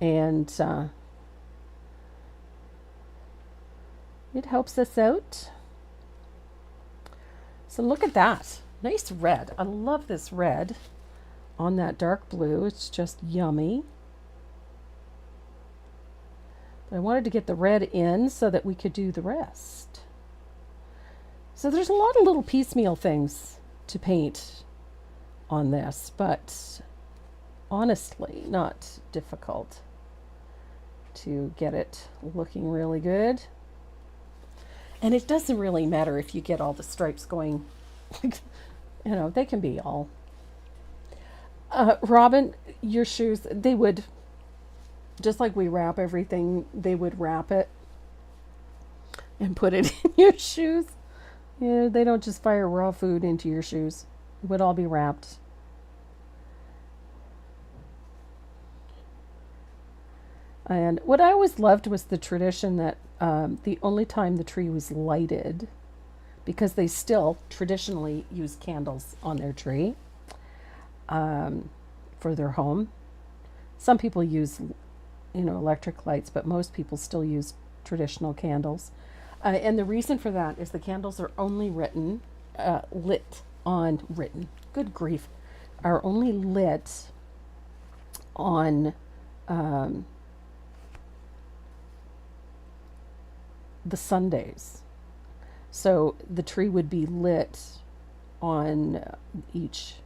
And it helps us out. So look at that. Nice red. I love this red on that dark blue. It's just yummy. But I wanted to get the red in so that we could do the rest. So there's a lot of little piecemeal things to paint on this, but honestly, not difficult to get it looking really good. And it doesn't really matter if you get all the stripes going, they can be all. Robin, your shoes, they would, just like we wrap everything, they would wrap it and put it in your shoes. Yeah, they don't just fire raw food into your shoes. It would all be wrapped. And what I always loved was the tradition that the only time the tree was lighted, because they still traditionally use candles on their tree for their home. Some people use, electric lights, but most people still use traditional candles. And the reason for that is the candles are only good grief, are only lit on the Sundays. So the tree would be lit on each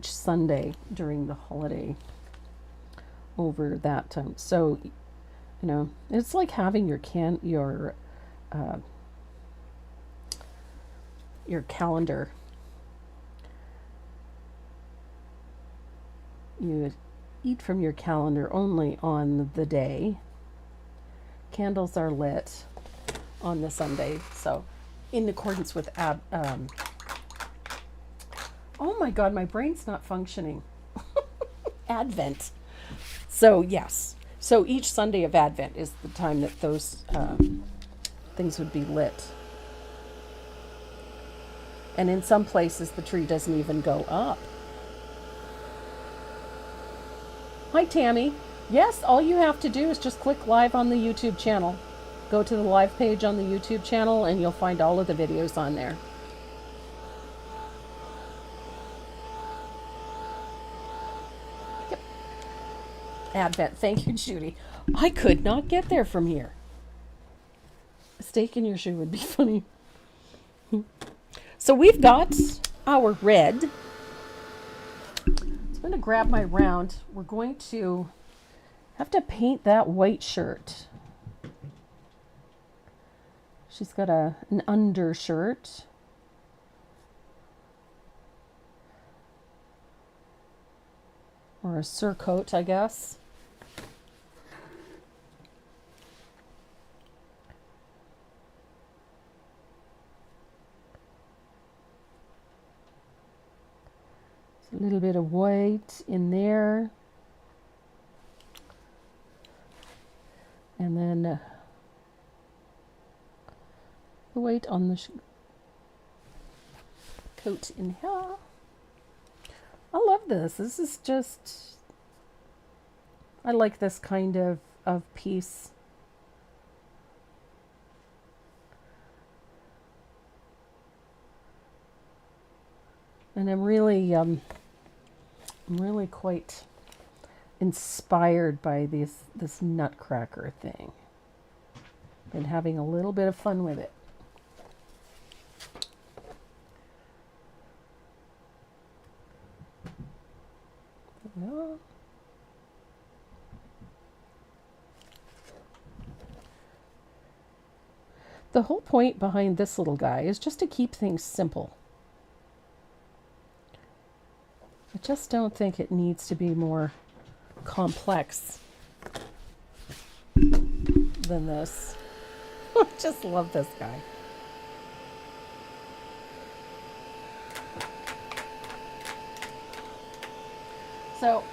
Sunday during the holiday over that time. So, it's like having your calendar. You eat from your calendar only on the day. Candles are lit on the Sunday. So, in accordance with oh my God, my brain's not functioning. Advent. So, yes. So each Sunday of Advent is the time that those things would be lit. And in some places, the tree doesn't even go up. Hi, Tammy. Yes, all you have to do is just click live on the YouTube channel. Go to the live page on the YouTube channel, and you'll find all of the videos on there. Advent. Thank you, Judy. I could not get there from here. A steak in your shoe would be funny. So we've got our red. I'm going to grab my round. We're going to have to paint that white shirt. She's got an undershirt. Or a surcoat, I guess. A little bit of white in there. And then the white on the coat in here. I love this. This is just, I like this kind of piece. And I'm really quite inspired by this Nutcracker thing. Been having a little bit of fun with it. Yeah. The whole point behind this little guy is just to keep things simple. I just don't think it needs to be more complex than this. I just love this guy. So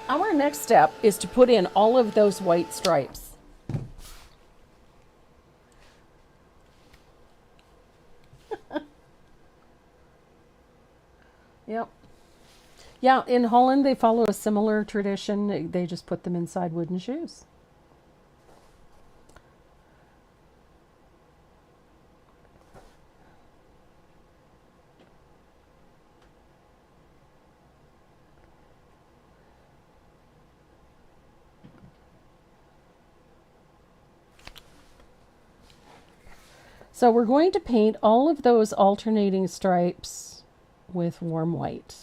our next step is to put in all of those white stripes. Yep. Yeah, in Holland they follow a similar tradition. They just put them inside wooden shoes. So we're going to paint all of those alternating stripes with warm white.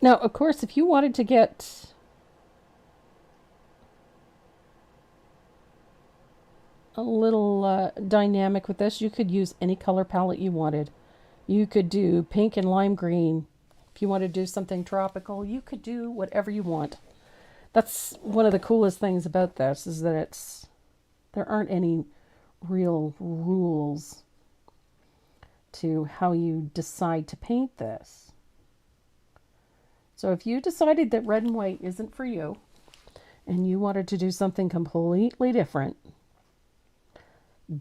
Now, of course, if you wanted to get a little dynamic with this, you could use any color palette you wanted. You could do pink and lime green. If you want to do something tropical, you could do whatever you want. That's one of the coolest things about this, is that there aren't any real rules to how you decide to paint this. So if you decided that red and white isn't for you, and you wanted to do something completely different,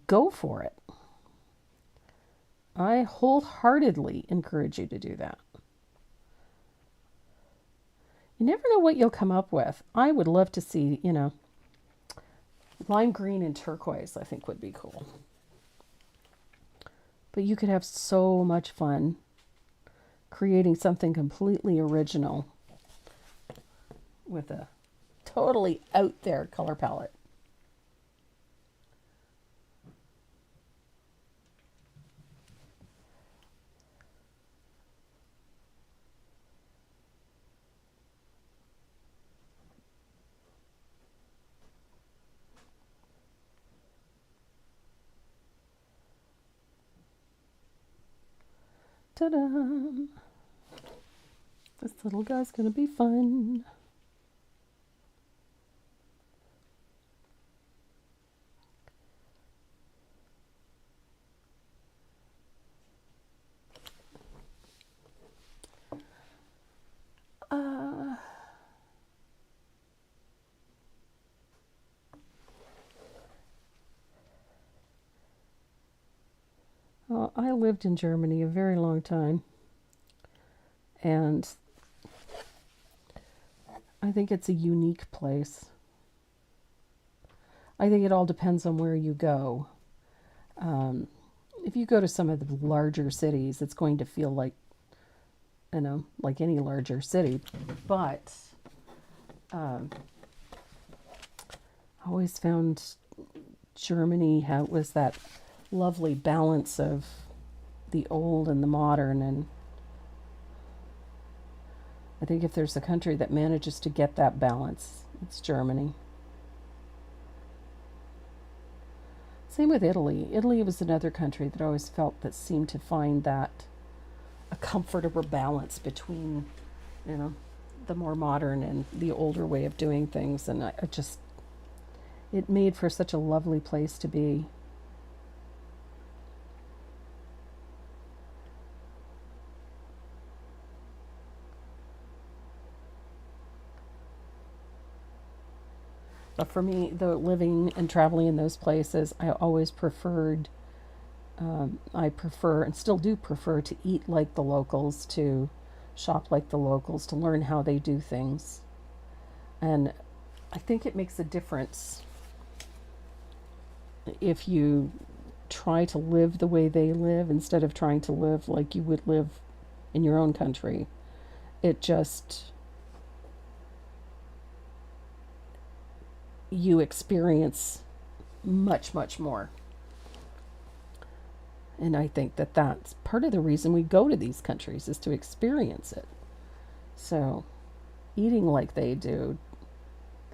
go for it. I wholeheartedly encourage you to do that. You never know what you'll come up with. I would love to see, lime green and turquoise, I think would be cool. But you could have so much fun creating something completely original with a totally out there color palette. Ta-da! This little guy's gonna be fun. I lived in Germany a very long time, and I think it's a unique place. I think it all depends on where you go. If you go to some of the larger cities, it's going to feel like, like any larger city. But I always found Germany was that lovely balance of the old and the modern, and I think if there's a country that manages to get that balance, it's Germany. Same with Italy. Italy was another country that I always felt that seemed to find that a comfortable balance between, the more modern and the older way of doing things. And I just, it made for such a lovely place to be. But for me, the living and traveling in those places, I always preferred, I prefer and still do prefer to eat like the locals, to shop like the locals, to learn how they do things. And I think it makes a difference if you try to live the way they live instead of trying to live like you would live in your own country. It just, you experience much, much more. And I think that that's part of the reason we go to these countries, is to experience it. So eating like they do,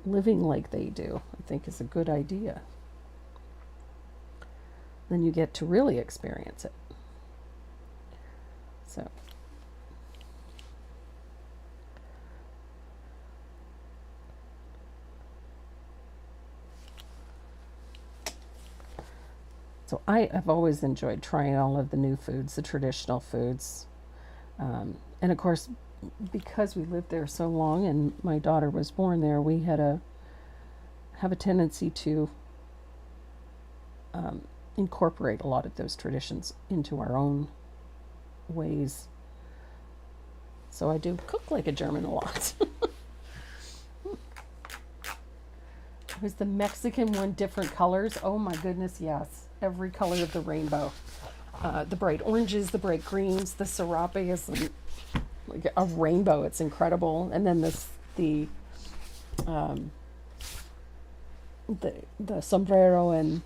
living like they do, I think is a good idea. Then you get to really experience it. So So I have always enjoyed trying all of the new foods, the traditional foods. And of course, because we lived there so long and my daughter was born there, we had have a tendency to incorporate a lot of those traditions into our own ways. So I do cook like a German a lot. Was the Mexican one different colors? Oh my goodness, yes. Every color of the rainbow. The bright oranges, the bright greens, the serape is like a rainbow. It's incredible. And then the sombrero and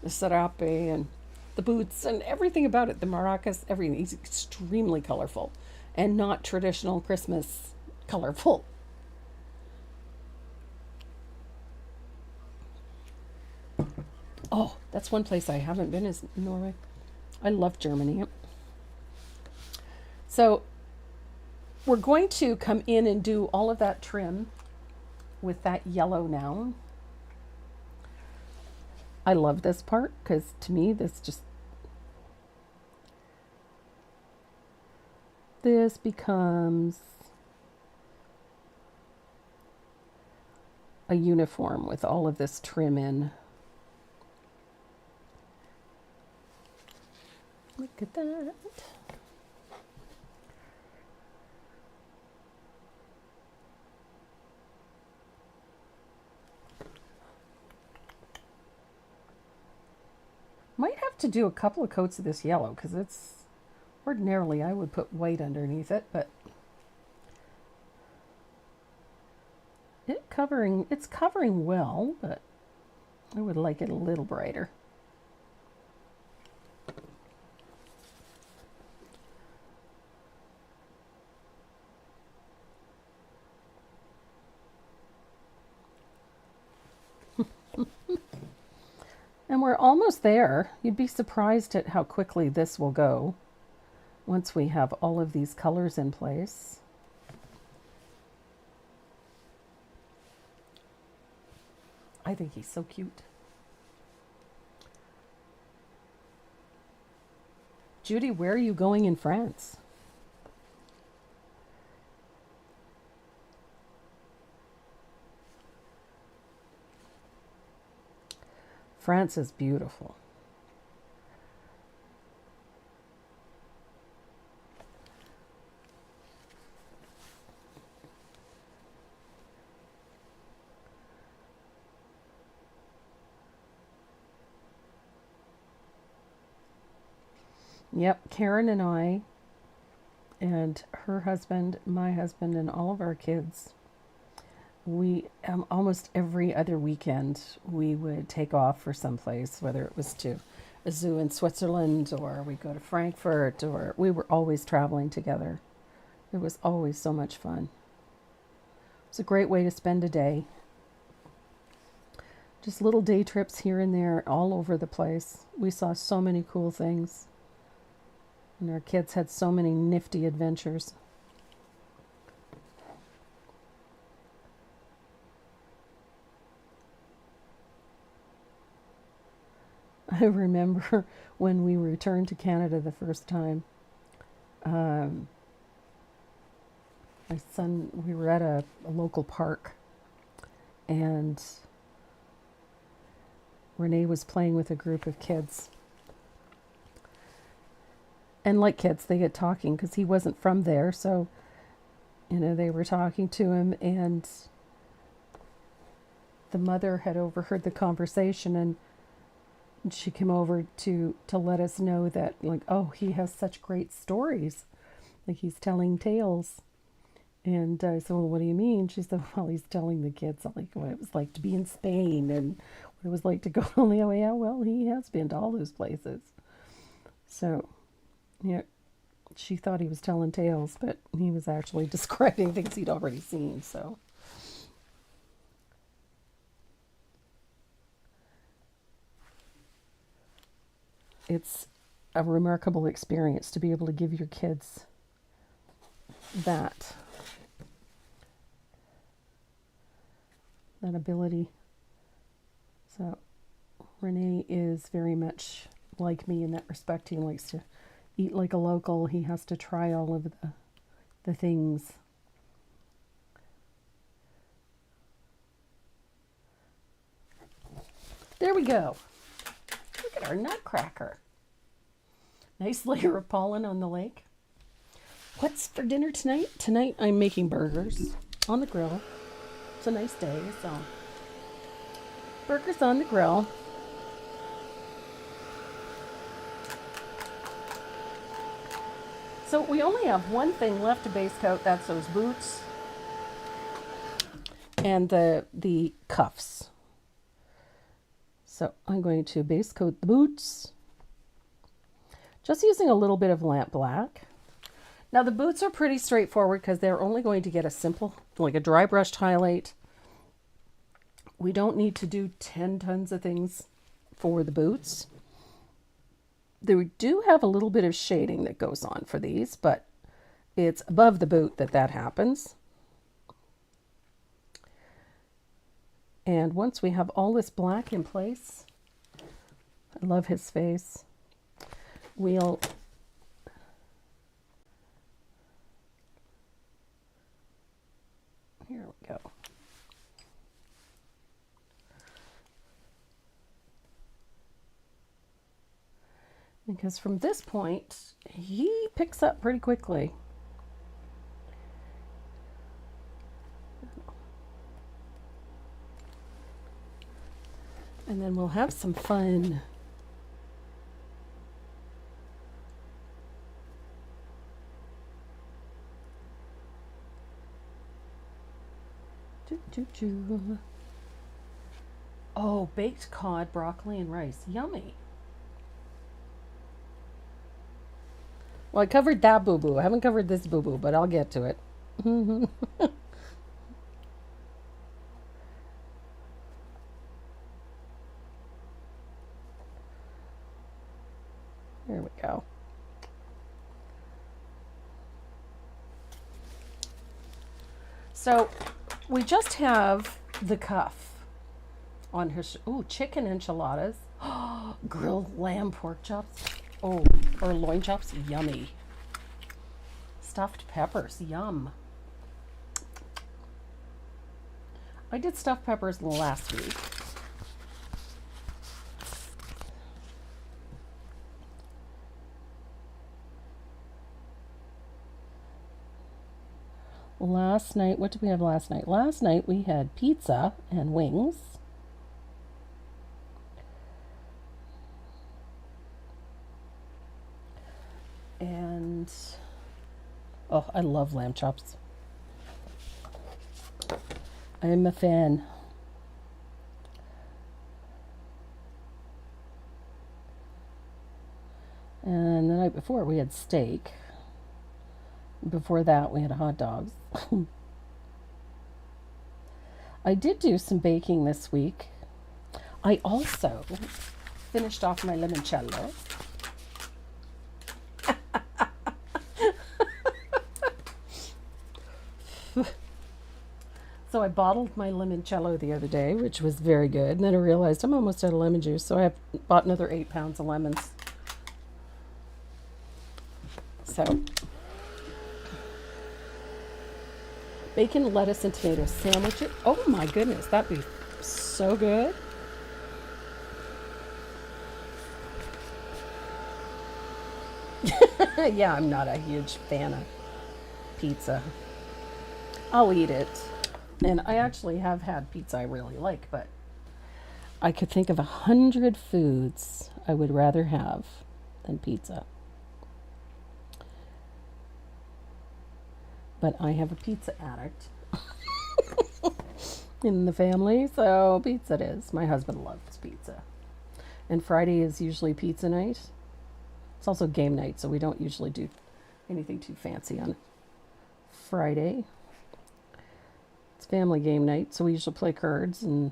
the serape and the boots and everything about it. The maracas, everything is extremely colorful and not traditional Christmas colorful. Oh, that's one place I haven't been, is Norway. I love Germany. So we're going to come in and do all of that trim with that yellow now. I love this part because to me this becomes a uniform with all of this trim in. Look at that. Might have to do a couple of coats of this yellow because it's, ordinarily I would put white underneath it, but it's covering well, but I would like it a little brighter. And we're almost there. You'd be surprised at how quickly this will go once we have all of these colors in place. I think he's so cute. Judy, where are you going in France? France is beautiful. Yep, Karen and I and her husband, my husband, and all of our kids, we almost every other weekend we would take off for someplace, whether it was to a zoo in Switzerland or we go to Frankfurt, or we were always traveling together. It was always so much fun. It's a great way to spend a day. Just little day trips here and there all over the place. We saw so many cool things. And our kids had so many nifty adventures. I remember when we returned to Canada the first time, my son, we were at a local park, and Renee was playing with a group of kids. And like kids, they get talking because he wasn't from there. So, they were talking to him, and the mother had overheard the conversation, and she came over to let us know that, like, oh, he has such great stories. Like, he's telling tales. And I said, well, what do you mean? She said, well, he's telling the kids like what it was like to be in Spain and what it was like to go only. Oh, yeah, well, he has been to all those places. So, yeah, she thought he was telling tales, but he was actually describing things he'd already seen. So, it's a remarkable experience to be able to give your kids that ability. So Renee is very much like me in that respect. He likes to eat like a local. He has to try all of the things. There we go. Look at our Nutcracker. Nice layer of pollen on the lake. What's for dinner tonight? Tonight I'm making burgers on the grill. It's a nice day, so burgers on the grill. So we only have one thing left to base coat. That's those boots and the cuffs. So I'm going to base coat the boots, just using a little bit of lamp black. Now the boots are pretty straightforward because they're only going to get a simple, like a dry brushed highlight. We don't need to do 10 tons of things for the boots. They do have a little bit of shading that goes on for these, but it's above the boot that happens. And once we have all this black in place, I love his face, we'll here we go. Because from this point, he picks up pretty quickly. And then we'll have some fun. Oh, baked cod, broccoli, and rice. Yummy. Well, I covered that boo-boo. I haven't covered this boo-boo, but I'll get to it. There we go. So we just have the cuff on his, chicken enchiladas. Grilled lamb pork chops. Oh, or loin chops. Yummy. Stuffed peppers. Yum. I did stuffed peppers last week. Last night, what did we have last night? Last night we had pizza and wings. And, oh, I love lamb chops. I am a fan. And the night before we had steak. Before that we had hot dogs. I did do some baking this week. I also finished off my limoncello. So I bottled my limoncello the other day, which was very good. And then I realized I'm almost out of lemon juice, so I bought another 8 pounds of lemons. So, bacon, lettuce, and tomato sandwich. Oh my goodness, that'd be so good. Yeah, I'm not a huge fan of pizza. I'll eat it. And I actually have had pizza I really like, but I could think of 100 foods I would rather have than pizza. But I have a pizza addict in the family, so pizza it is. My husband loves pizza. And Friday is usually pizza night. It's also game night, so we don't usually do anything too fancy on Friday. It's family game night, so we usually play cards and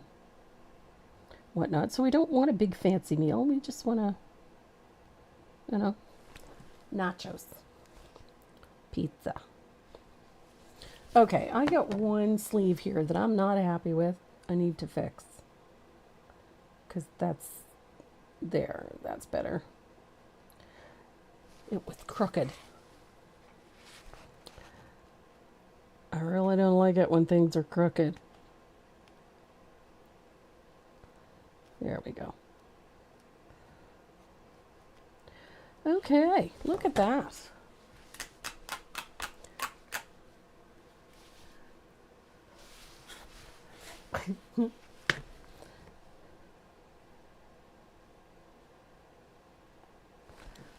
whatnot. So we don't want a big fancy meal. We just want to, nachos. Pizza. Okay, I got one sleeve here that I'm not happy with. I need to fix. Because that's better. It was crooked. I really don't like it when things are crooked. There we go. Okay, look at that.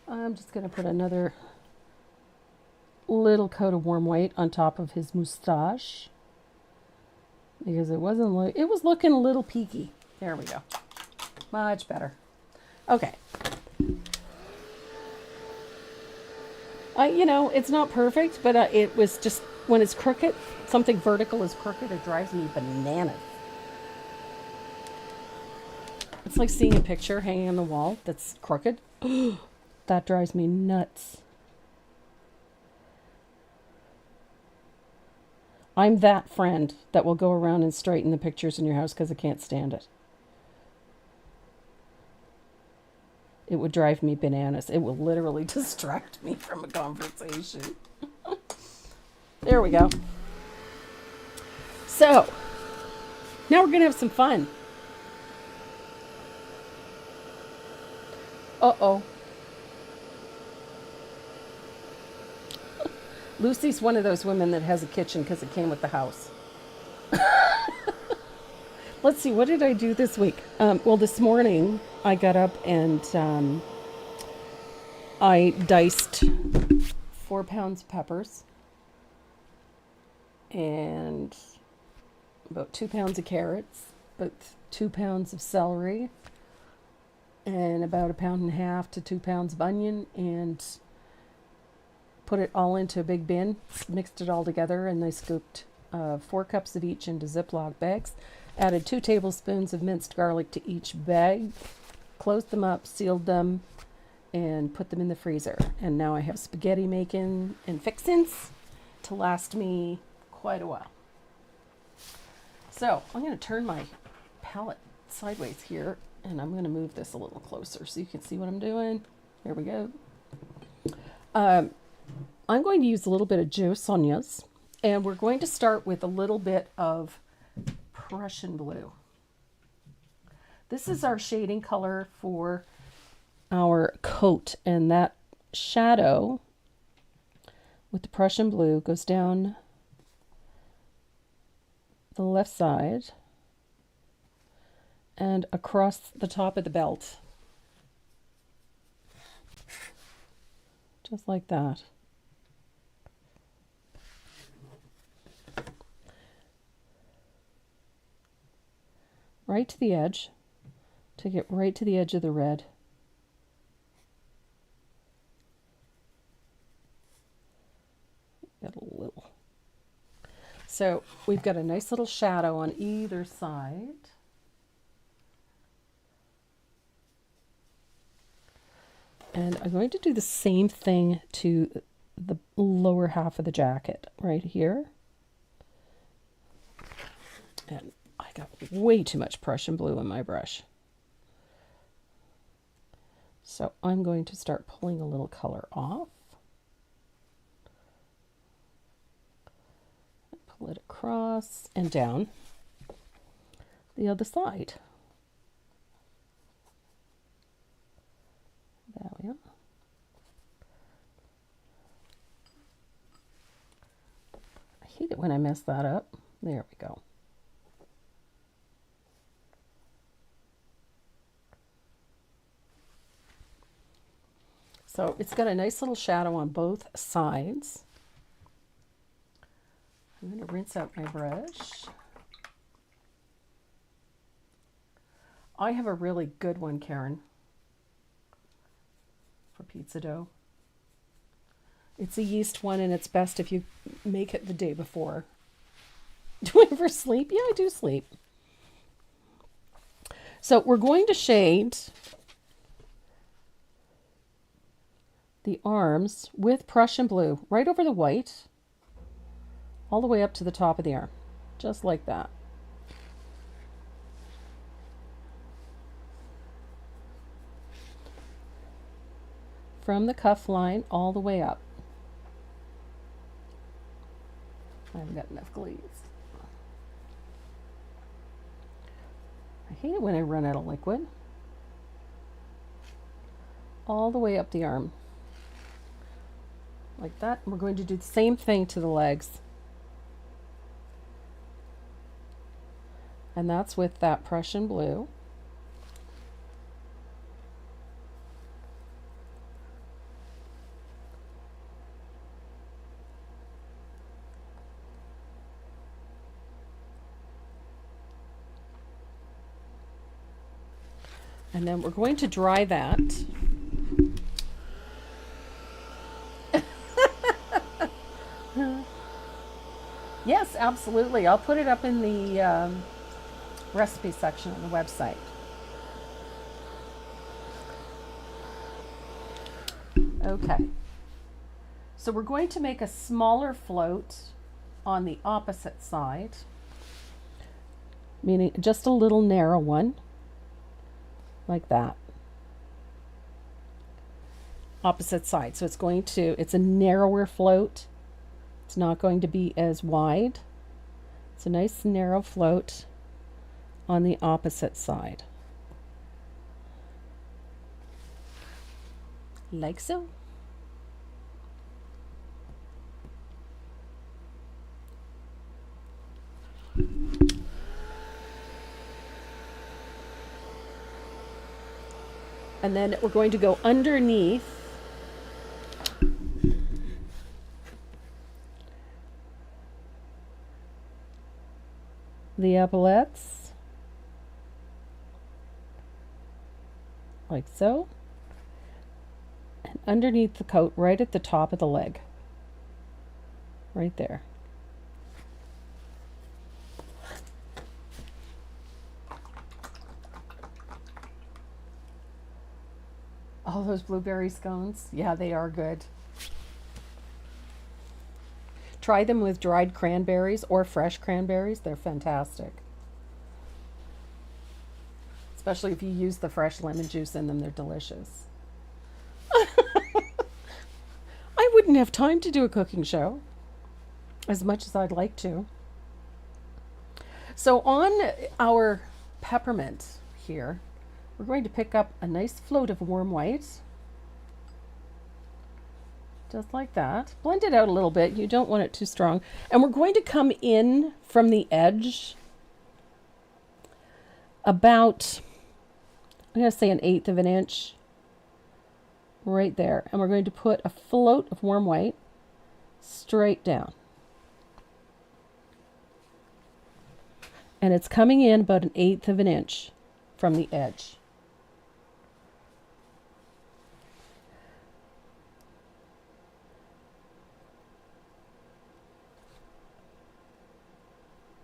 I'm just going to put another little coat of warm white on top of his moustache because it was looking a little peaky. There we go. Much better. Okay. It's not perfect, but it was just when it's crooked, something vertical is crooked, it drives me bananas. It's like seeing a picture hanging on the wall that's crooked. That drives me nuts. I'm that friend that will go around and straighten the pictures in your house because I can't stand it. It would drive me bananas. It will literally distract me from a conversation. There we go. So, now we're going to have some fun. Uh-oh. Lucy's one of those women that has a kitchen because it came with the house. Let's see, what did I do this week? Well, this morning I got up and I diced 4 pounds of peppers and about 2 pounds of carrots, about 2 pounds of celery, and about 1.5 pounds to 2 pounds of onion, and put it all into a big bin, mixed it all together, and I scooped 4 cups of each into Ziploc bags, added 2 tablespoons of minced garlic to each bag, closed them up, sealed them, and put them in the freezer. And now I have spaghetti making and fixins to last me quite a while. So I'm going to turn my palette sideways here, and I'm going to move this a little closer so you can see what I'm doing. There we go. I'm going to use a little bit of Joe Sonia's, and we're going to start with a little bit of Prussian blue. This is our shading color for our coat, and that shadow with the Prussian blue goes down the left side and across the top of the belt. Just like that. Right to the edge. Take it right to the edge of the red. Got a little. So we've got a nice little shadow on either side. And I'm going to do the same thing to the lower half of the jacket right here. And I got way too much Prussian blue in my brush. So I'm going to start pulling a little color off. Pull it across and down the other side. There we are. I hate it when I mess that up. There we go. So it's got a nice little shadow on both sides. I'm going to rinse out my brush. I have a really good one, Karen, for pizza dough. It's a yeast one, and it's best if you make it the day before. Do I ever sleep? Yeah, I do sleep. So we're going to shade the arms with Prussian blue right over the white, all the way up to the top of the arm, just like that. From the cuff line all the way up. I haven't got enough glaze. I hate it when I run out of liquid. All the way up the arm. Like that. We're going to do the same thing to the legs. And that's with that Prussian blue. And then we're going to dry that. Yes, absolutely. I'll put it up in the recipe section on the website. Okay. So we're going to make a smaller float on the opposite side, meaning just a little narrow one. Like that. Opposite side. So it's a narrower float. It's not going to be as wide. It's a nice narrow float on the opposite side. Like so. And then we're going to go underneath the epaulettes, like so, and underneath the coat right at the top of the leg, right there. Oh, those blueberry scones. Yeah, they are good. Try them with dried cranberries or fresh cranberries. They're fantastic. Especially if you use the fresh lemon juice in them, they're delicious. I wouldn't have time to do a cooking show as much as I'd like to. So on our peppermint here, we're going to pick up a nice float of warm white, just like that. Blend it out a little bit. You don't want it too strong. And we're going to come in from the edge about, I'm going to say 1/8 of an inch, right there. And we're going to put a float of warm white straight down. And it's coming in about 1/8 of an inch from the edge.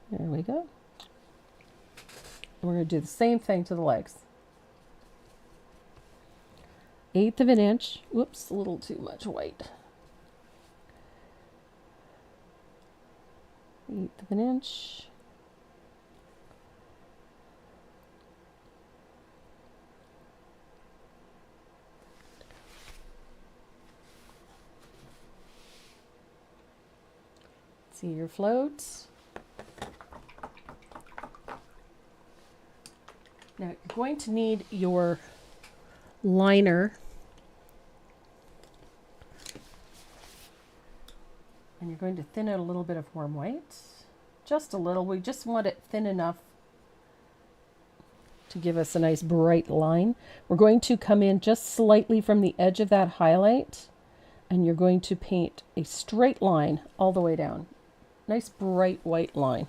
There we go. And we're going to do the same thing to the legs. 1/8 of an inch. Whoops, a little too much white. 1/8 of an inch. See your floats. Now you're going to need your liner. And you're going to thin out a little bit of warm white. Just a little. We just want it thin enough to give us a nice bright line. We're going to come in just slightly from the edge of that highlight, and you're going to paint a straight line all the way down. Nice bright white line.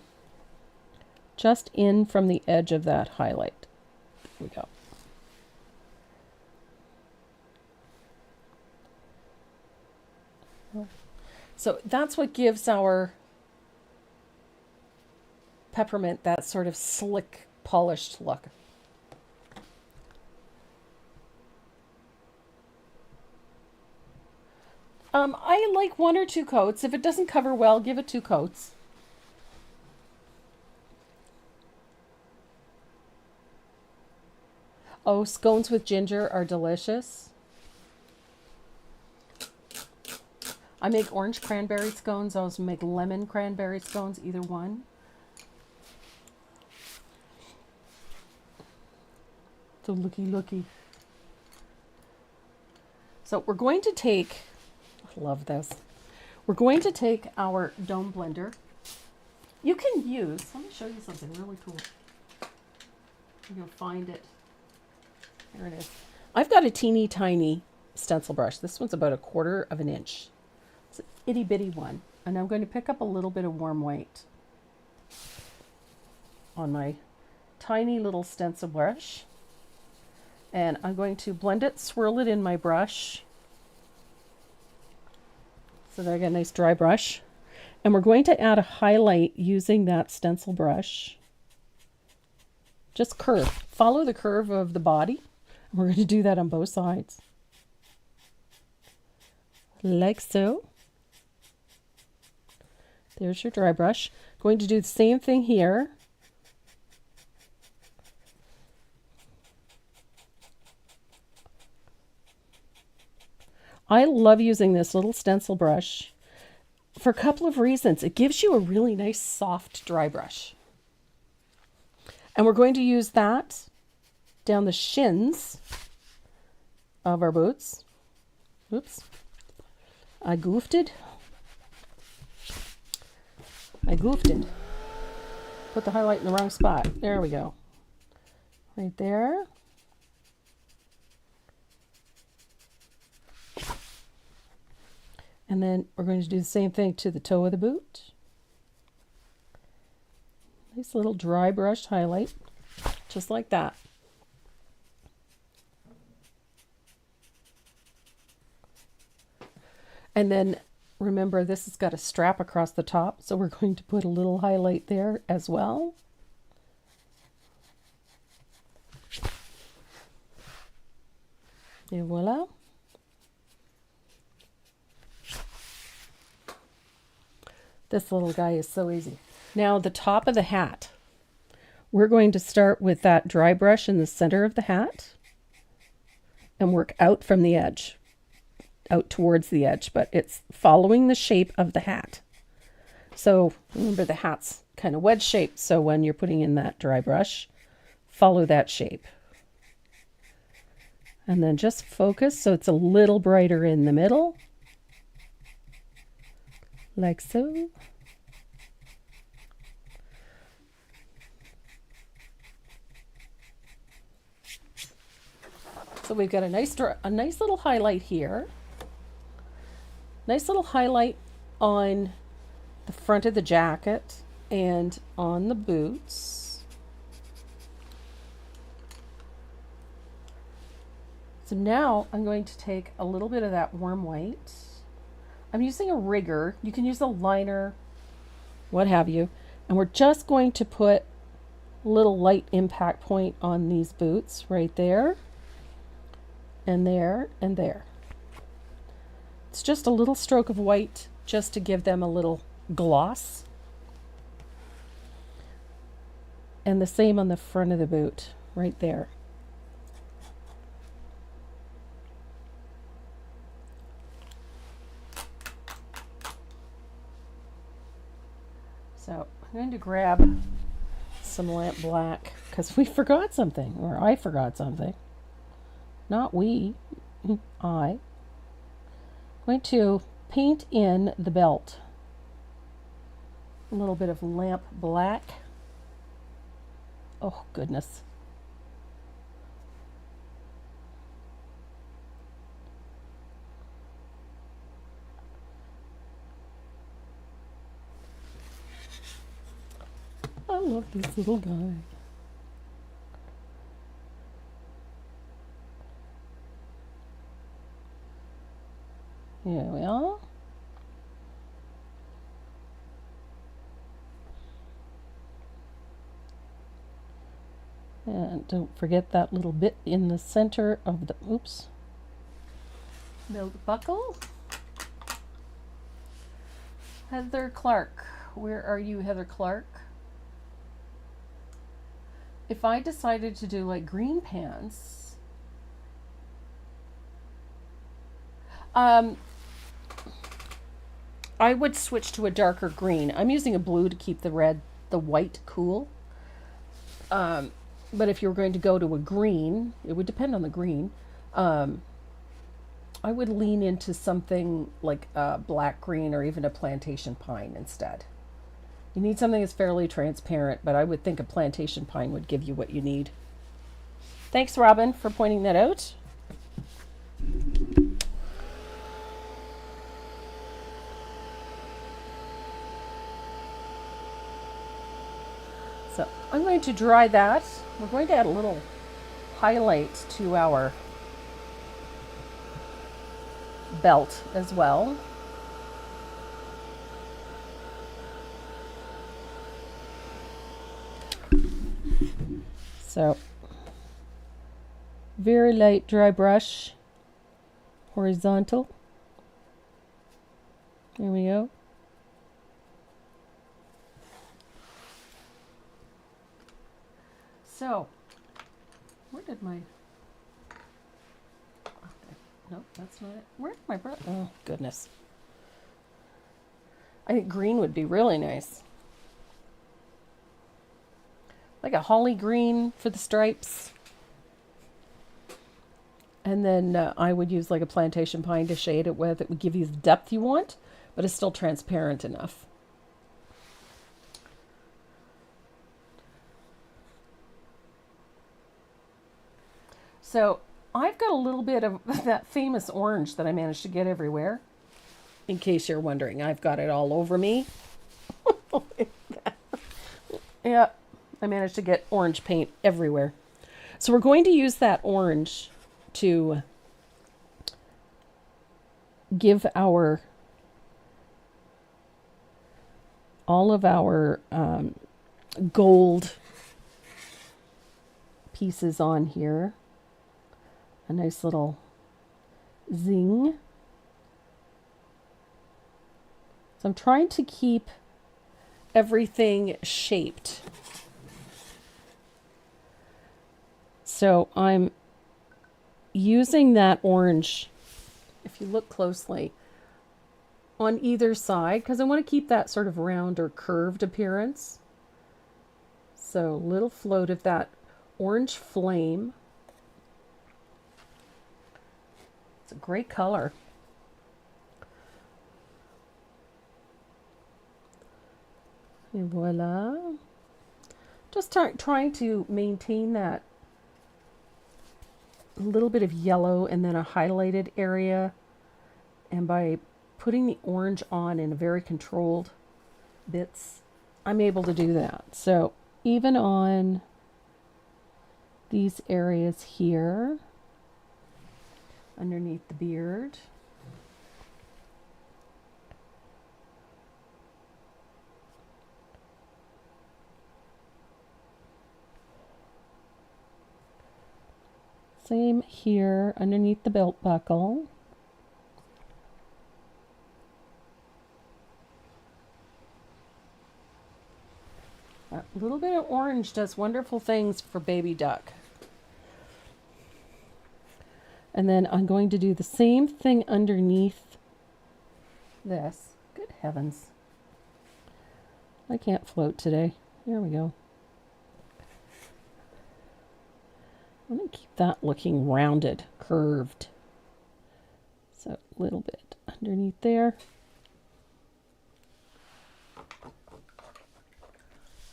Just in from the edge of that highlight. There we go. So that's what gives our peppermint that sort of slick, polished look. I like 1 or 2 coats. If it doesn't cover well, give it 2 coats. Oh, scones with ginger are delicious. I make orange cranberry scones. I also make lemon cranberry scones, either one. So looky. So we're going to take, I love this. We're going to take our dome blender. You can use, let me show you something really cool. You'll find it. There it is. I've got a teeny tiny stencil brush. This one's about 1/4 of an inch. It's an itty bitty one. And I'm going to pick up a little bit of warm white on my tiny little stencil brush. And I'm going to blend it, swirl it in my brush. So that I get a nice dry brush. And we're going to add a highlight using that stencil brush. Just curve. Follow the curve of the body. We're going to do that on both sides. Like so. There's your dry brush. Going to do the same thing here. I love using this little stencil brush for a couple of reasons. It gives you a really nice soft dry brush. And we're going to use that down the shins of our boots. Oops. I goofed it. Put the highlight in the wrong spot. There we go. Right there. And then we're going to do the same thing to the toe of the boot. Nice little dry brush highlight, just like that. And then remember, this has got a strap across the top, so we're going to put a little highlight there as well. Et voila. This little guy is so easy. Now the top of the hat. We're going to start with that dry brush in the center of the hat and work out from the edge, out towards the edge, but it's following the shape of the hat. So remember, the hat's kind of wedge shaped, so when you're putting in that dry brush, follow that shape. And then just focus so it's a little brighter in the middle. Like so. So we've got a nice little highlight here. Nice little highlight on the front of the jacket and on the boots. So now I'm going to take a little bit of that warm white. I'm using a rigger. You can use a liner, what have you. And we're just going to put a little light impact point on these boots right there and there and there. It's just a little stroke of white just to give them a little gloss. And the same on the front of the boot right there. to grab some lamp black because we forgot something, or I forgot something. Not we, I. Going to paint in the belt. A little bit of lamp black. Oh, goodness. I love this little guy. Here we are. And don't forget that little bit in the center of the, oops, belt buckle. Heather Clark. Where are you, Heather Clark? If I decided to do like green pants, I would switch to a darker green. I'm using a blue to keep the white cool. But if you were going to go to a green, it would depend on the green. I would lean into something like a black green or even a plantation pine instead. You need something that's fairly transparent, but I would think a plantation pine would give you what you need. Thanks, Robin, for pointing that out. So I'm going to dry that. We're going to add a little highlight to our belt as well. So, very light dry brush, horizontal. There we go. So, where did my, nope, that's not it. Where did my brush, oh goodness. I think green would be really nice. Like a holly green for the stripes. And then I would use like a plantation pine to shade it with. It would give you the depth you want, but it's still transparent enough. So I've got a little bit of that famous orange that I managed to get everywhere. In case you're wondering, I've got it all over me. Yeah. I managed to get orange paint everywhere. So we're going to use that orange to give all of our gold pieces on here a nice little zing. So I'm trying to keep everything shaped. So I'm using that orange, if you look closely, on either side, because I want to keep that sort of round or curved appearance. So a little float of that orange flame. It's a great color. And voila. Just trying to maintain that a little bit of yellow and then a highlighted area, and by putting the orange on in a very controlled bits, I'm able to do that. So even on these areas here underneath the beard, same here underneath the belt buckle. A little bit of orange does wonderful things for baby duck. And then I'm going to do the same thing underneath this. Good heavens. I can't float today. There we go. I'm going to keep that looking rounded, curved. So a little bit underneath there.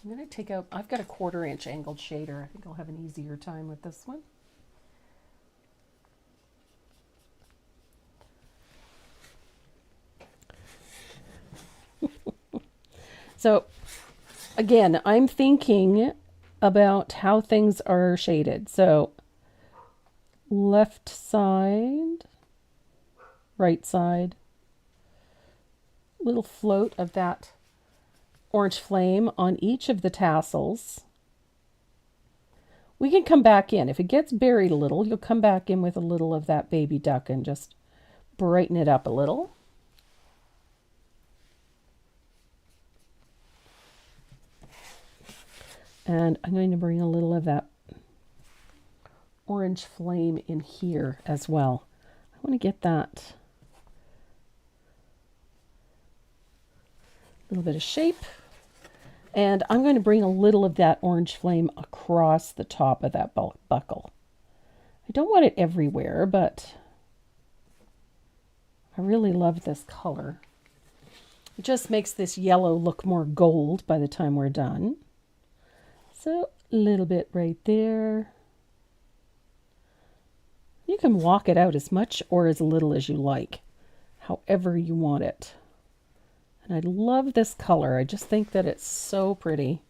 I'm going to take out, I've got a 1/4 inch angled shader. I think I'll have an easier time with this one. So again, I'm thinking about how things are shaded. So left side, right side, little float of that orange flame on each of the tassels. We can come back in. If it gets buried a little, you'll come back in with a little of that baby duck and just brighten it up a little. And I'm going to bring a little of that orange flame in here as well. I want to get that little bit of shape. And I'm going to bring a little of that orange flame across the top of that buckle. I don't want it everywhere, but I really love this color. It just makes this yellow look more gold by the time we're done. So a little bit right there. You can walk it out as much or as little as you like, however you want it. And I love this color. I just think that it's so pretty.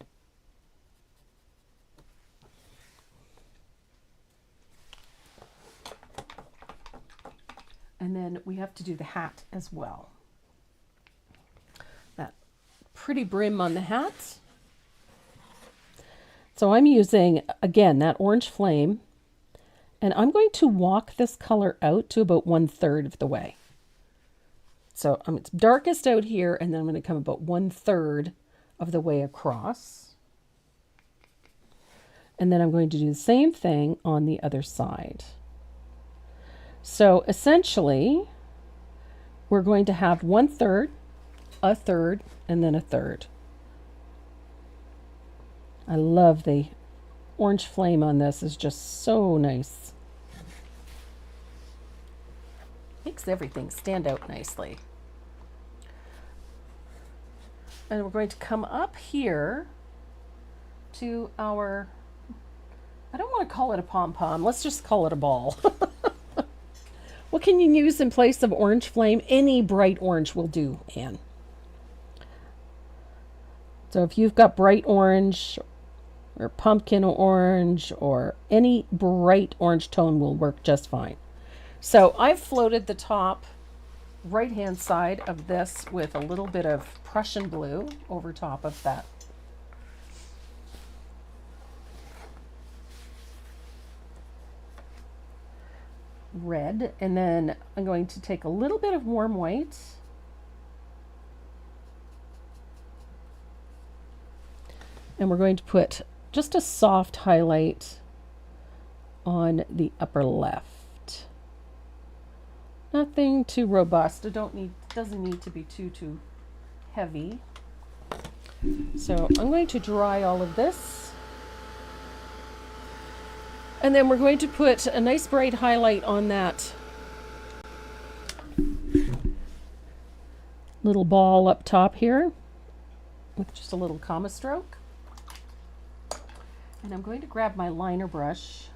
And then we have to do the hat as well. That pretty brim on the hat. So I'm using, again, that orange flame, and I'm going to walk this color out to about 1/3 of the way. So it's darkest out here, and then I'm going to come about 1/3 of the way across. And then I'm going to do the same thing on the other side. So essentially, we're going to have 1/3, a third, and then a third. I love the orange flame on this. It's just so nice. Makes everything stand out nicely. And we're going to come up here to our, I don't want to call it a pom-pom. Let's just call it a ball. What can you use in place of orange flame? Any bright orange will do, Anne. So if you've got bright orange or pumpkin orange or any bright orange tone will work just fine. So I've floated the top right hand side of this with a little bit of Prussian blue over top of that. Red, and then I'm going to take a little bit of warm white and we're going to put just a soft highlight on the upper left. Nothing too robust. It doesn't need to be too heavy. So I'm going to dry all of this. And then we're going to put a nice bright highlight on that little ball up top here with just a little comma stroke. And I'm going to grab my liner brush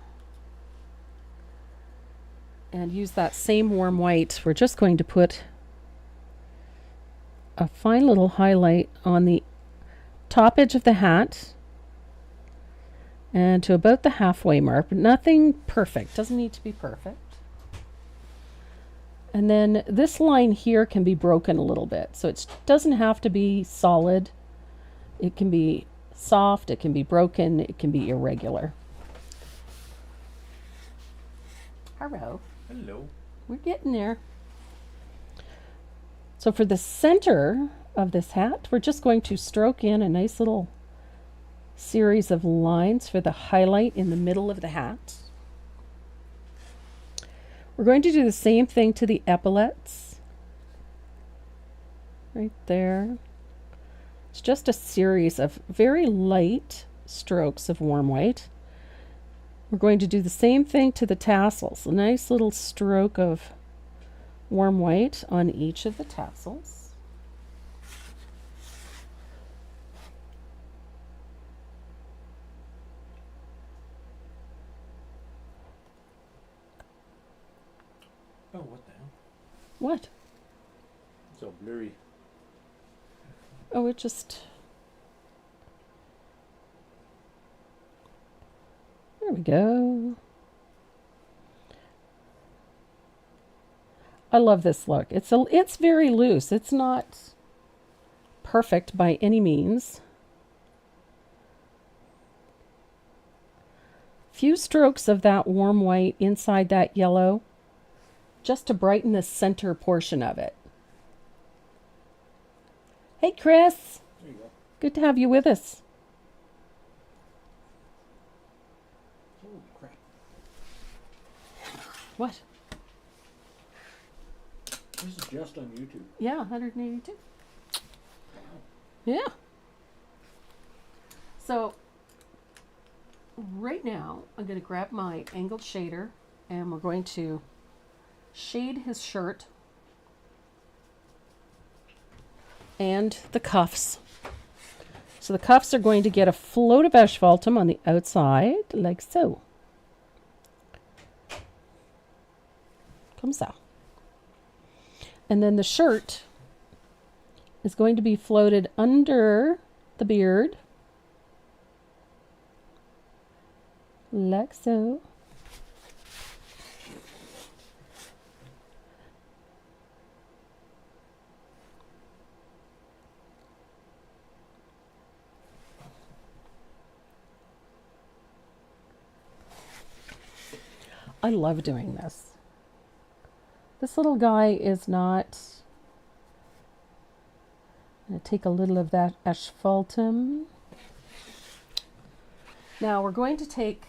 and use that same warm white. We're just going to put a fine little highlight on the top edge of the hat and to about the halfway mark, but nothing perfect. Doesn't need to be perfect. And then this line here can be broken a little bit. So it doesn't have to be solid. It can be soft, it can be broken, it can be irregular. Hello. Hello. We're getting there. So for the center of this hat, we're just going to stroke in a nice little series of lines for the highlight in the middle of the hat. We're going to do the same thing to the epaulets. Right there. It's just a series of very light strokes of warm white. We're going to do the same thing to the tassels. A nice little stroke of warm white on each of the tassels. Oh, what the hell? What? It's so blurry. Oh, it just... There we go. I love this look. It's very loose. It's not perfect by any means. Few strokes of that warm white inside that yellow, just to brighten the center portion of it. Hey, Chris. There you go. Good to have you with us. Holy crap. What? This is just on YouTube. Yeah, 182. Yeah. So, right now, I'm going to grab my angled shader and we're going to shade his shirt and the cuffs. So the cuffs are going to get a float of asphaltum on the outside, like so. Comme ça. And then the shirt is going to be floated under the beard, like so. I love doing this. This little guy is not... I'm going to take a little of that asphaltum. Now we're going to take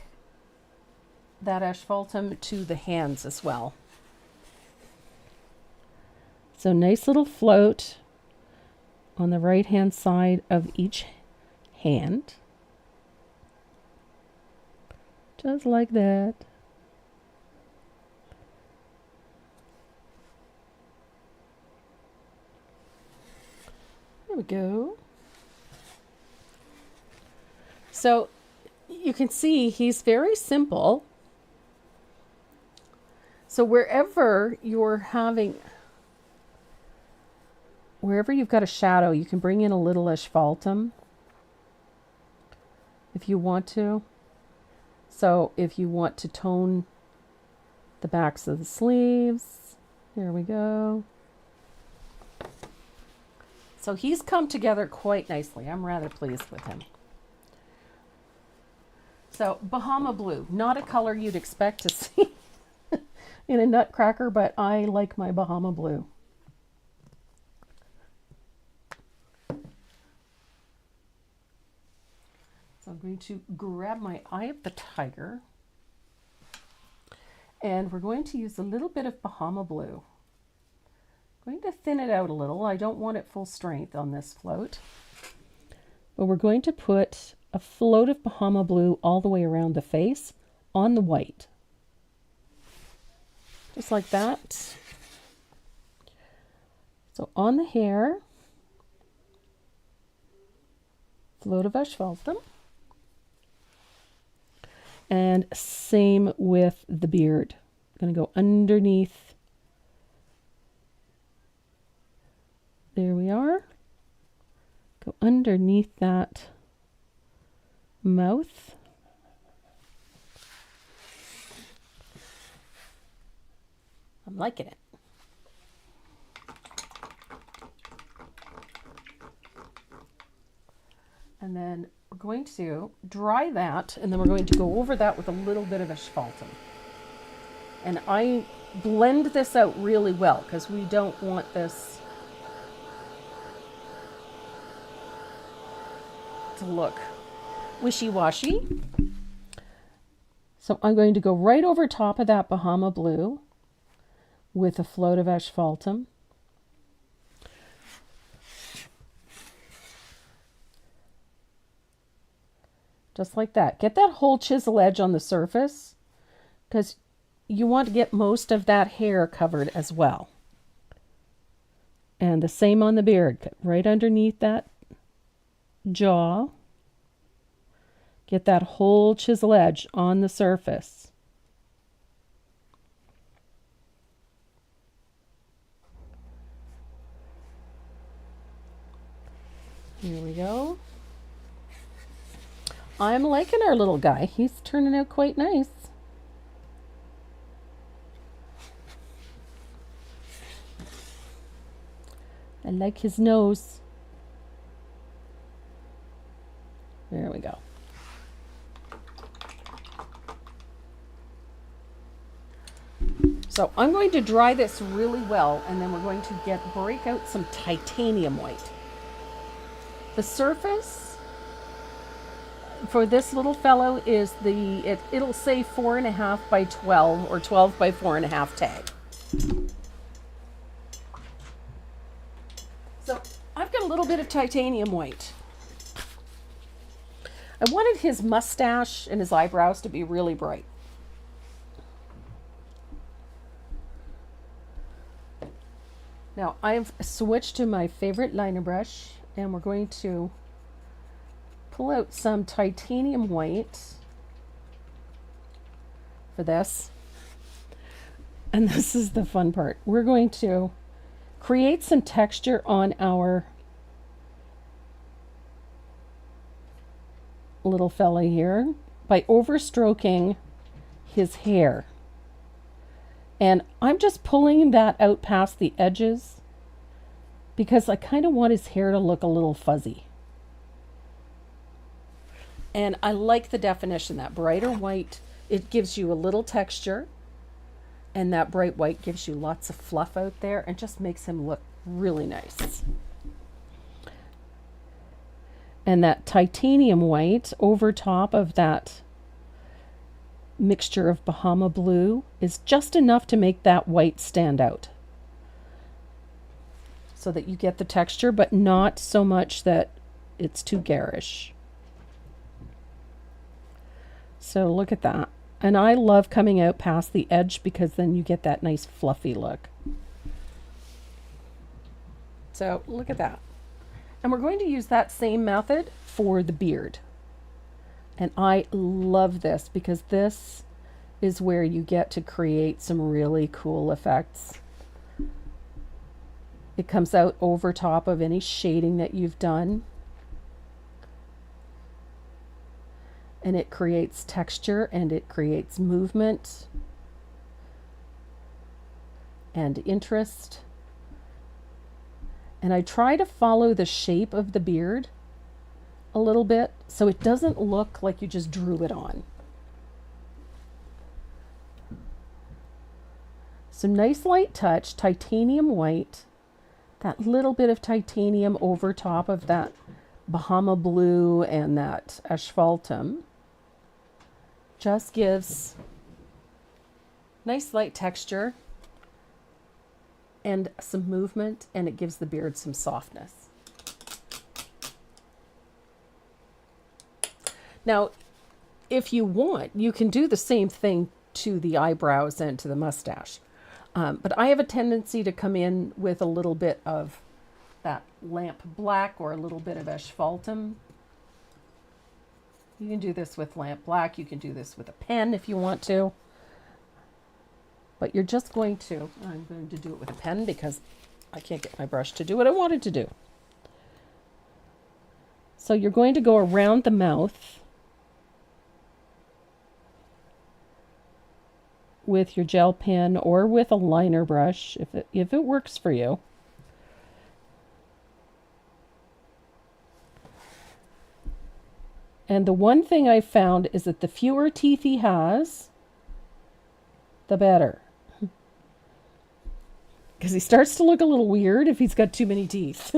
that asphaltum to the hands as well. So nice little float on the right hand side of each hand. Just like that. There we go. So you can see he's very simple. So wherever you've got a shadow, you can bring in a little asphaltum if you want to. So if you want to tone the backs of the sleeves, there we go. So he's come together quite nicely. I'm rather pleased with him. So Bahama Blue, not a color you'd expect to see in a Nutcracker, but I like my Bahama Blue. So I'm going to grab my Eye of the Tiger and we're going to use a little bit of Bahama Blue. I'm going to thin it out a little. I don't want it full strength on this float. But we're going to put a float of Bahama Blue all the way around the face on the white. Just like that. So on the hair, float of asphaltum. And same with the beard. I'm going to go underneath. There we are. Go underneath that mouth. I'm liking it. And then we're going to dry that, and then we're going to go over that with a little bit of asphaltum. And I blend this out really well because we don't want this to look wishy-washy. So I'm going to go right over top of that Bahama Blue with a float of asphaltum. Just like that. Get that whole chisel edge on the surface because you want to get most of that hair covered as well. And the same on the beard, right underneath that jaw. Get that whole chisel edge on the surface. Here we go. I'm liking our little guy. He's turning out quite nice. I like his nose. There we go. So I'm going to dry this really well, and then we're going to break out some titanium white. The surface for this little fellow is it'll say 4.5 by 12 or 12 by 4.5 tag. So I've got a little bit of titanium white. I wanted his mustache and his eyebrows to be really bright. Now I've switched to my favorite liner brush, and we're going to pull out some titanium white for this. And this is the fun part. We're going to create some texture on our little fella here by overstroking his hair. And I'm just pulling that out past the edges because I kind of want his hair to look a little fuzzy. And I like the definition, that brighter white, it gives you a little texture, and that bright white gives you lots of fluff out there and just makes him look really nice. And that titanium white over top of that mixture of Bahama blue is just enough to make that white stand out, so that you get the texture, but not so much that it's too garish. So look at that. And I love coming out past the edge because then you get that nice fluffy look. So look at that. And we're going to use that same method for the beard. And I love this because this is where you get to create some really cool effects. It comes out over top of any shading that you've done. And it creates texture, and it creates movement and interest. And I try to follow the shape of the beard a little bit so it doesn't look like you just drew it on. So nice light touch, titanium white, that little bit of titanium over top of that Bahama blue and that asphaltum just gives nice light texture and some movement, and it gives the beard some softness. Now, if you want, you can do the same thing to the eyebrows and to the mustache. But I have a tendency to come in with a little bit of that lamp black or a little bit of asphaltum. You can do this with lamp black. You can do this with a pen if you want to. But you're just going to, I'm going to do it with a pen because I can't get my brush to do what I wanted to do. So you're going to go around the mouth with your gel pen or with a liner brush if it works for you. And the one thing I found is that the fewer teeth he has, the better. Because he starts to look a little weird if he's got too many teeth.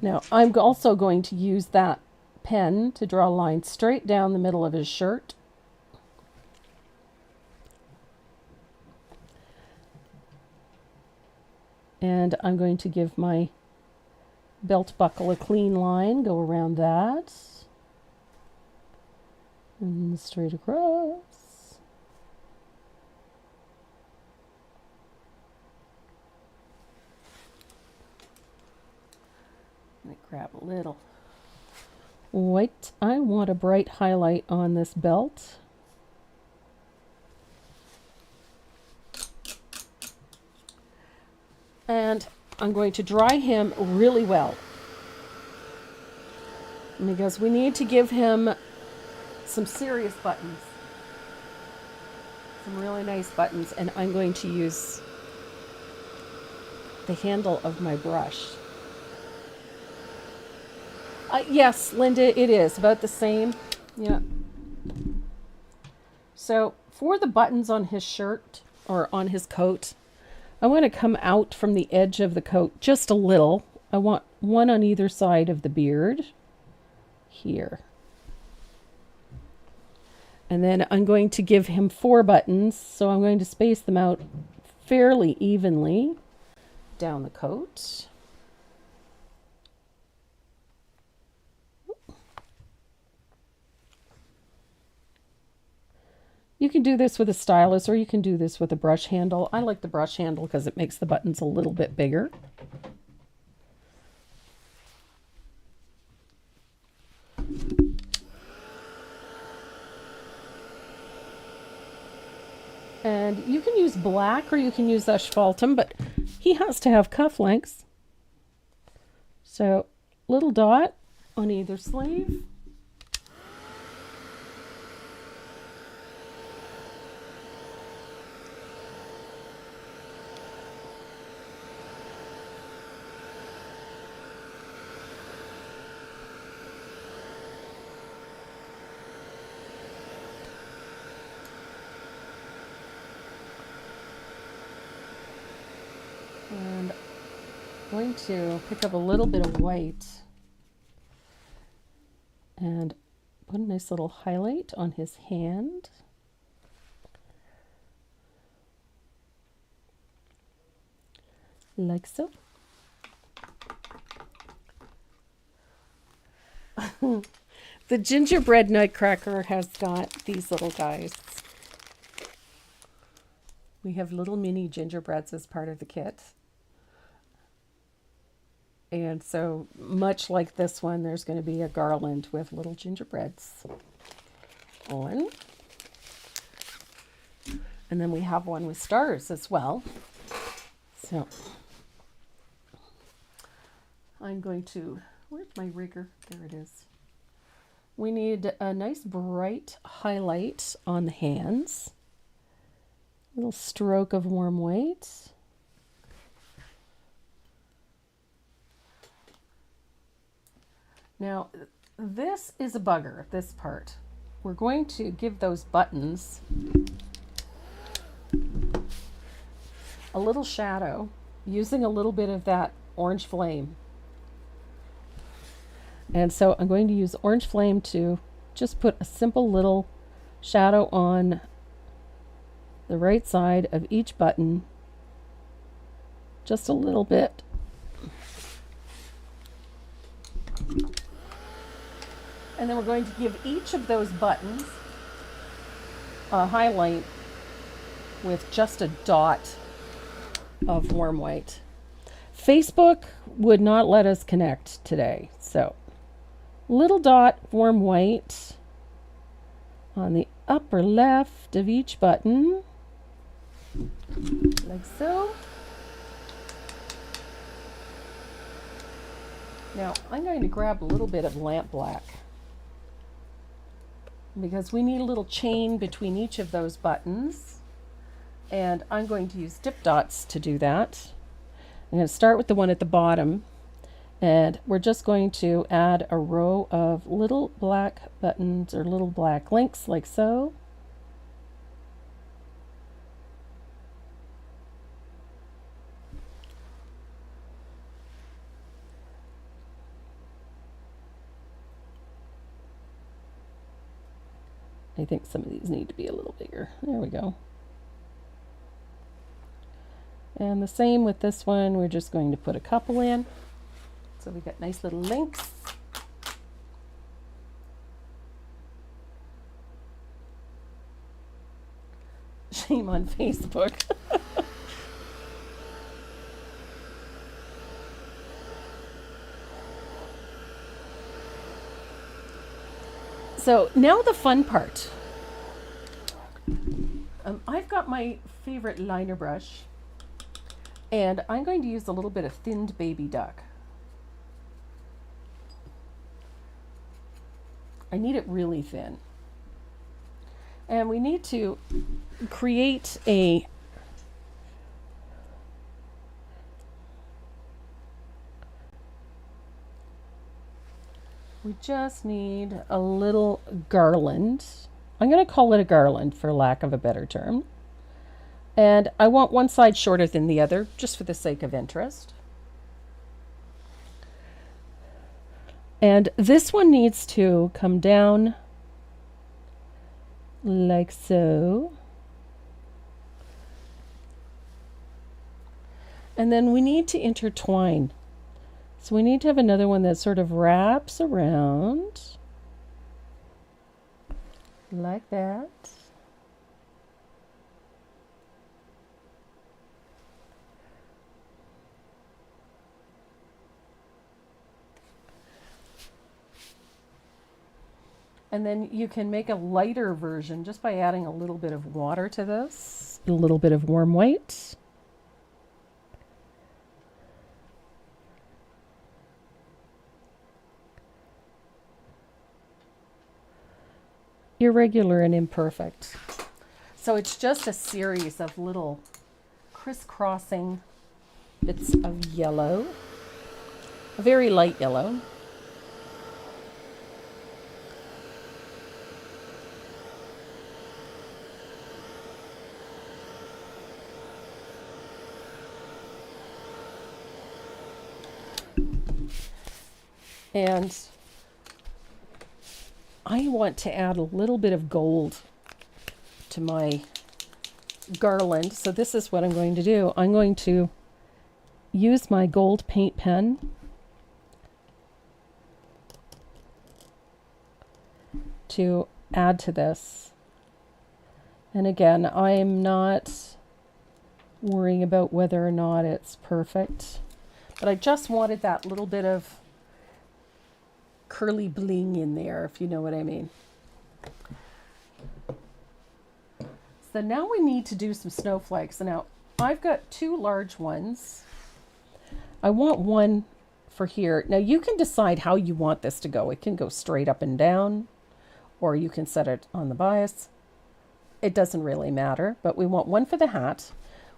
Now, I'm also going to use that pen to draw a line straight down the middle of his shirt And I'm going to give my belt buckle a clean line, go around that, and straight across. Let me grab a little white. I want a bright highlight on this belt. And I'm going to dry him really well, because we need to give him some serious buttons, some really nice buttons, and I'm going to use the handle of my brush. Yes, Linda, it is about the same. Yeah. So for the buttons on his shirt or on his coat, I want to come out from the edge of the coat just a little. I want one on either side of the beard here. And then I'm going to give him 4 buttons, so I'm going to space them out fairly evenly down the coat. You can do this with a stylus, or you can do this with a brush handle. I like the brush handle because it makes the buttons a little bit bigger. And you can use black or you can use asphaltum, but he has to have cuff lengths. So little dot on either sleeve. And I'm going to pick up a little bit of white and put a nice little highlight on his hand. Like so. The gingerbread nutcracker has got these little guys. We have little mini gingerbreads as part of the kit. And so, much like this one, there's going to be a garland with little gingerbreads on. And then we have one with stars as well. So, I'm going to, where's my rigger? There it is. We need a nice bright highlight on the hands. A little stroke of warm white. Now, this is a bugger, this part. We're going to give those buttons a little shadow using a little bit of that orange flame. And so I'm going to use orange flame to just put a simple little shadow on the right side of each button. Just a little bit. And then we're going to give each of those buttons a highlight with just a dot of warm white. Facebook would not let us connect today, so little dot warm white on the upper left of each button, like so. Now I'm going to grab a little bit of lamp black because we need a little chain between each of those buttons, and I'm going to use dip dots to do that. I'm going to start with the one at the bottom, and we're just going to add a row of little black buttons or little black links like so. I think some of these need to be a little bigger. There we go. And the same with this one, we're just going to put a couple in. So we got nice little links. Shame on Facebook. So now the fun part. I've got my favorite liner brush, and I'm going to use a little bit of thinned baby duck. I need it really thin. And we need to create a we just need a little garland. I'm going to call it a garland for lack of a better term. And I want one side shorter than the other, just for the sake of interest. And this one needs to come down like so. And then we need to intertwine. So we need to have another one that sort of wraps around like that. And then you can make a lighter version just by adding a little bit of water to this, a little bit of warm white. Irregular and imperfect. So it's just a series of little crisscrossing bits of yellow, a very light yellow. And I want to add a little bit of gold to my garland. So this is what I'm going to do. I'm going to use my gold paint pen to add to this. And again, I'm not worrying about whether or not it's perfect, but I just wanted that little bit of curly bling in there, if you know what I mean. So now we need to do some snowflakes. Now I've got two large ones. I want one for here. Now you can decide how you want this to go. It can go straight up and down, or you can set it on the bias. It doesn't really matter, but we want one for the hat.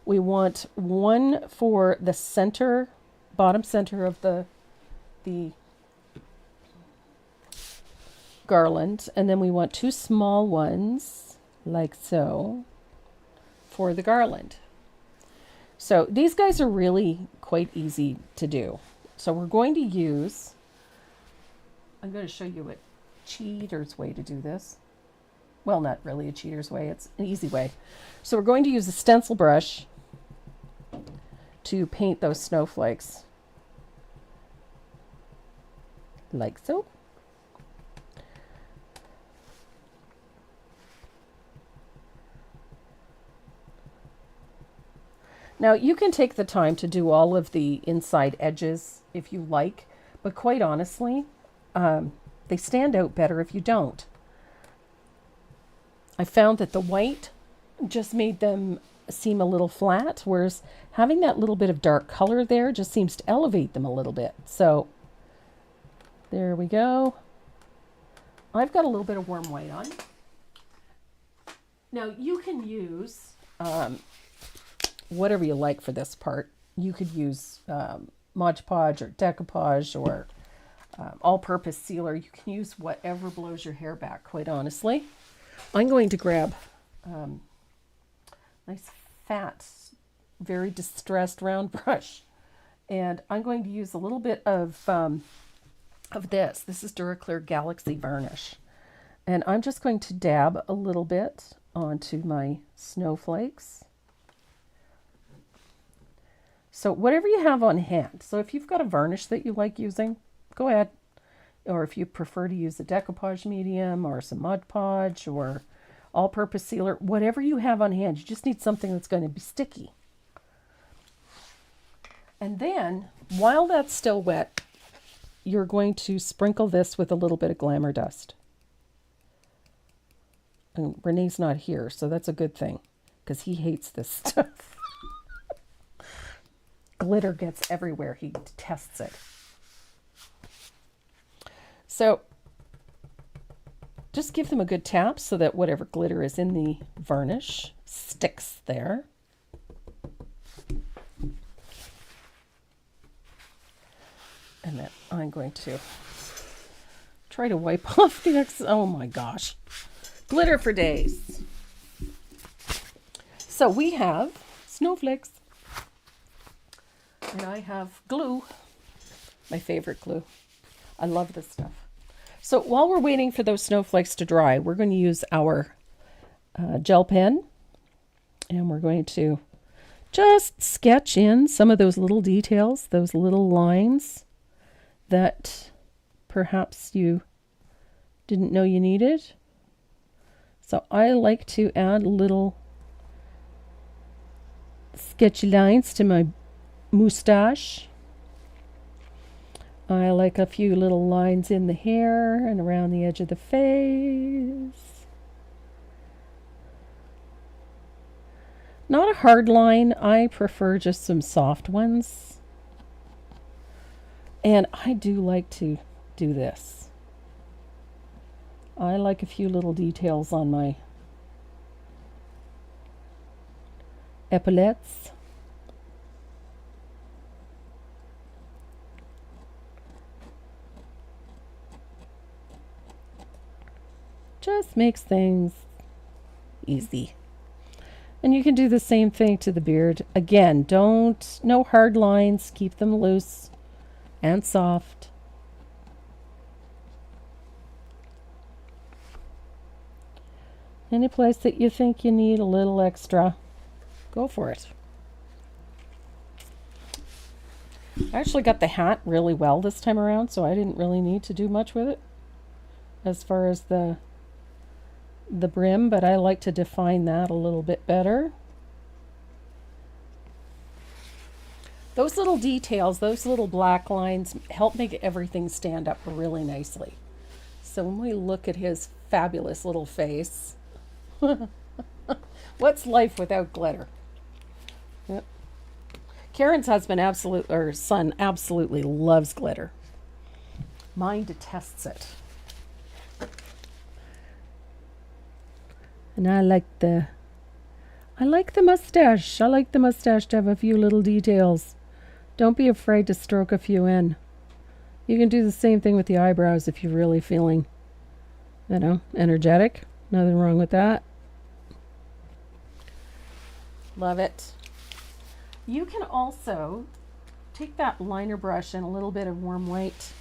We want one for the center, bottom center of the garland, and then we want two small ones like so for the garland. So these guys are really quite easy to do. So we're going to use, I'm going to show you a cheater's way to do this. Well, not really a cheater's way, it's an easy way. So we're going to use a stencil brush to paint those snowflakes like so. Now you can take the time to do all of the inside edges if you like, but quite honestly, they stand out better if you don't. I found that the white just made them seem a little flat, whereas having that little bit of dark color there just seems to elevate them a little bit. So there we go. I've got a little bit of warm white on. Now you can use whatever you like for this part. You could use Mod Podge or decoupage or all-purpose sealer. You can use whatever blows your hair back, quite honestly. I'm going to grab nice fat, very distressed round brush, and I'm going to use a little bit of this. This is Duraclear Galaxy Varnish, and I'm just going to dab a little bit onto my snowflakes. So whatever you have on hand. So if you've got a varnish that you like using, go ahead. Or if you prefer to use a decoupage medium or some Mod Podge or all-purpose sealer, whatever you have on hand, you just need something that's going to be sticky. And then, while that's still wet, you're going to sprinkle this with a little bit of glamour dust. And Renee's not here, so that's a good thing, because he hates this stuff. Glitter gets everywhere. He detests it. So just give them a good tap so that whatever glitter is in the varnish sticks there. And then I'm going to try to wipe off the oh my gosh, glitter for days. So we have snowflakes, and I have glue, my favorite glue. I love this stuff. So while we're waiting for those snowflakes to dry, we're going to use our gel pen, and we're going to just sketch in some of those little details, those little lines that perhaps you didn't know you needed. So I like to add little sketchy lines to my moustache. I like a few little lines in the hair and around the edge of the face. Not a hard line. I prefer just some soft ones. And I do like to do this. I like a few little details on my epaulettes. Just makes things easy. And you can do the same thing to the beard. Again, no hard lines. Keep them loose and soft. Any place that you think you need a little extra, go for it. I actually got the hat really well this time around, so I didn't really need to do much with it as far as the brim, but I like to define that a little bit better. Those little details, those little black lines help make everything stand up really nicely. So when we look at his fabulous little face, what's life without glitter? Yep. Karen's son absolutely loves glitter. Mine detests it. And I like the mustache. I like the mustache to have a few little details. Don't be afraid to stroke a few in. You can do the same thing with the eyebrows if you're really feeling, energetic. Nothing wrong with that. Love it. You can also take that liner brush and a little bit of warm white.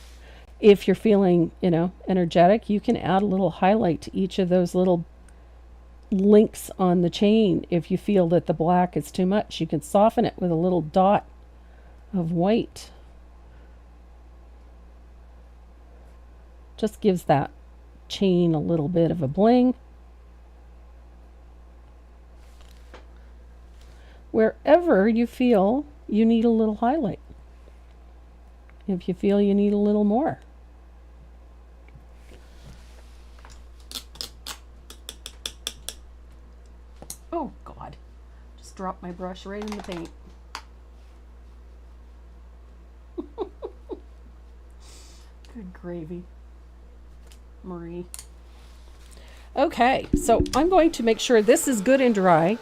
If you're feeling, energetic, you can add a little highlight to each of those little links on the chain. If you feel that the black is too much, you can soften it with a little dot of white. Just gives that chain a little bit of a bling. Wherever you feel you need a little highlight. If you feel you need a little more. Oh God, just dropped my brush right in the paint. Good gravy, Marie. Okay, so I'm going to make sure this is good and dry.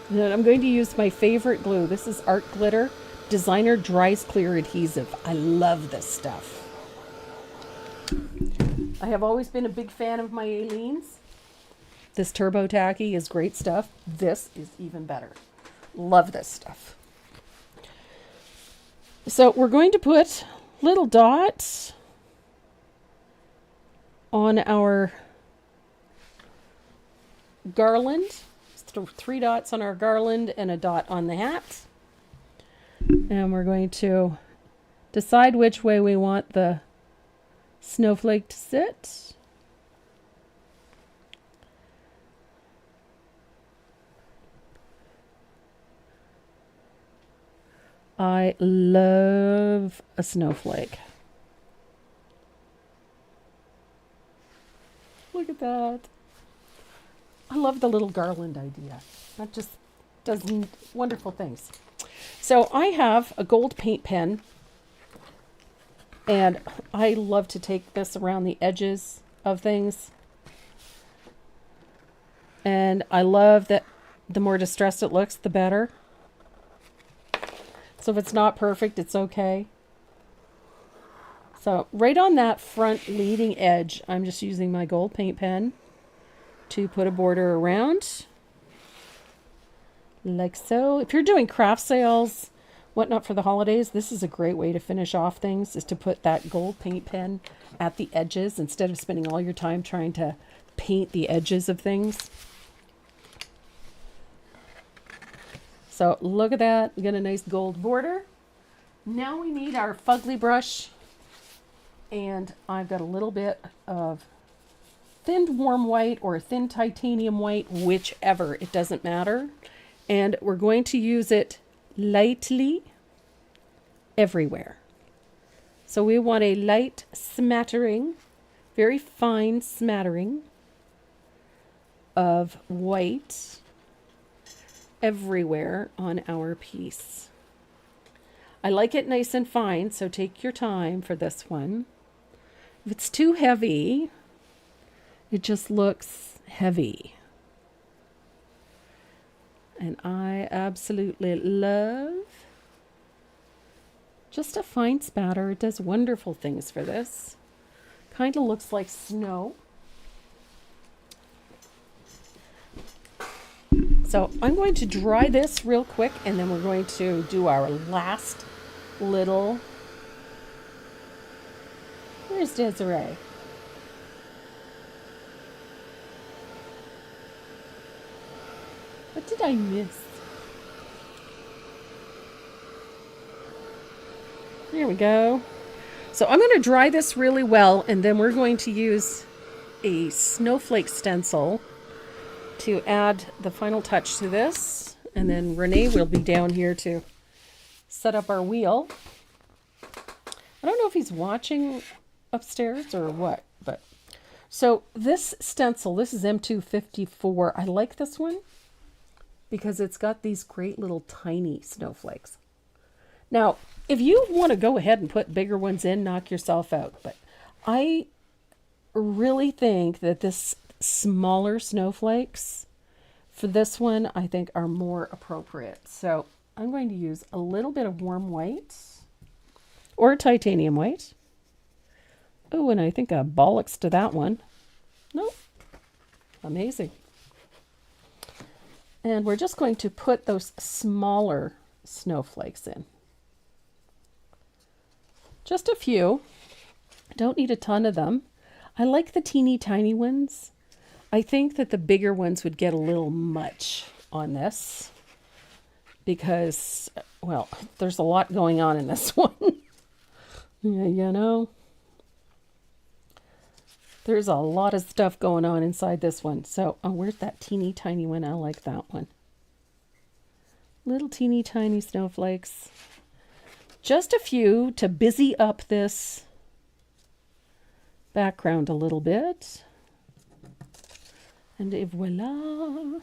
And then I'm going to use my favorite glue. This is Art Glitter Designer Dries Clear Adhesive. I love this stuff. I have always been a big fan of my Aleene's. This Turbo Tacky is great stuff. This is even better. Love this stuff. So we're going to put little dots on our garland 3 dots on our garland and a dot on the hat. And we're going to decide which way we want the snowflake to sit. I love a snowflake. Look at that. I love the little garland idea. That just does wonderful things. So I have a gold paint pen, and I love to take this around the edges of things. And I love that the more distressed it looks, the better. So if it's not perfect, it's okay. So right on that front leading edge, I'm just using my gold paint pen to put a border around. Like so. If you're doing craft sales, whatnot for the holidays, this is a great way to finish off things, is to put that gold paint pen at the edges instead of spending all your time trying to paint the edges of things. So look at that. We got a nice gold border. Now we need our fugly brush. And I've got a little bit of thinned warm white or thin titanium white, whichever. It doesn't matter. And we're going to use it lightly everywhere. So we want a light smattering, very fine smattering of white everywhere on our piece. I like it nice and fine, so take your time for this one. If it's too heavy, it just looks heavy. And I absolutely love just a fine spatter. It does wonderful things for this. Kind of looks like snow. So I'm going to dry this real quick, and then we're going to do our last little... Where's Desiree? What did I miss? There we go. So I'm going to dry this really well, and then we're going to use a snowflake stencil to add the final touch to this. And then Renee will be down here to set up our wheel. I don't know if he's watching upstairs or what, but so this stencil, this is M254. I like this one because it's got these great little tiny snowflakes. Now, if you want to go ahead and put bigger ones in, knock yourself out. But I really think that this smaller snowflakes for this one, I think, are more appropriate. So I'm going to use a little bit of warm white or titanium white. Oh, and I think a bollocks to that one. Nope. Amazing. And we're just going to put those smaller snowflakes in. Just a few. Don't need a ton of them. I like the teeny tiny ones. I think that the bigger ones would get a little much on this because, well, there's a lot going on in this one. Yeah, you know, there's a lot of stuff going on inside this one. So, oh, where's that teeny tiny one? I like that one. Little teeny tiny snowflakes. Just a few to busy up this background a little bit. And voila.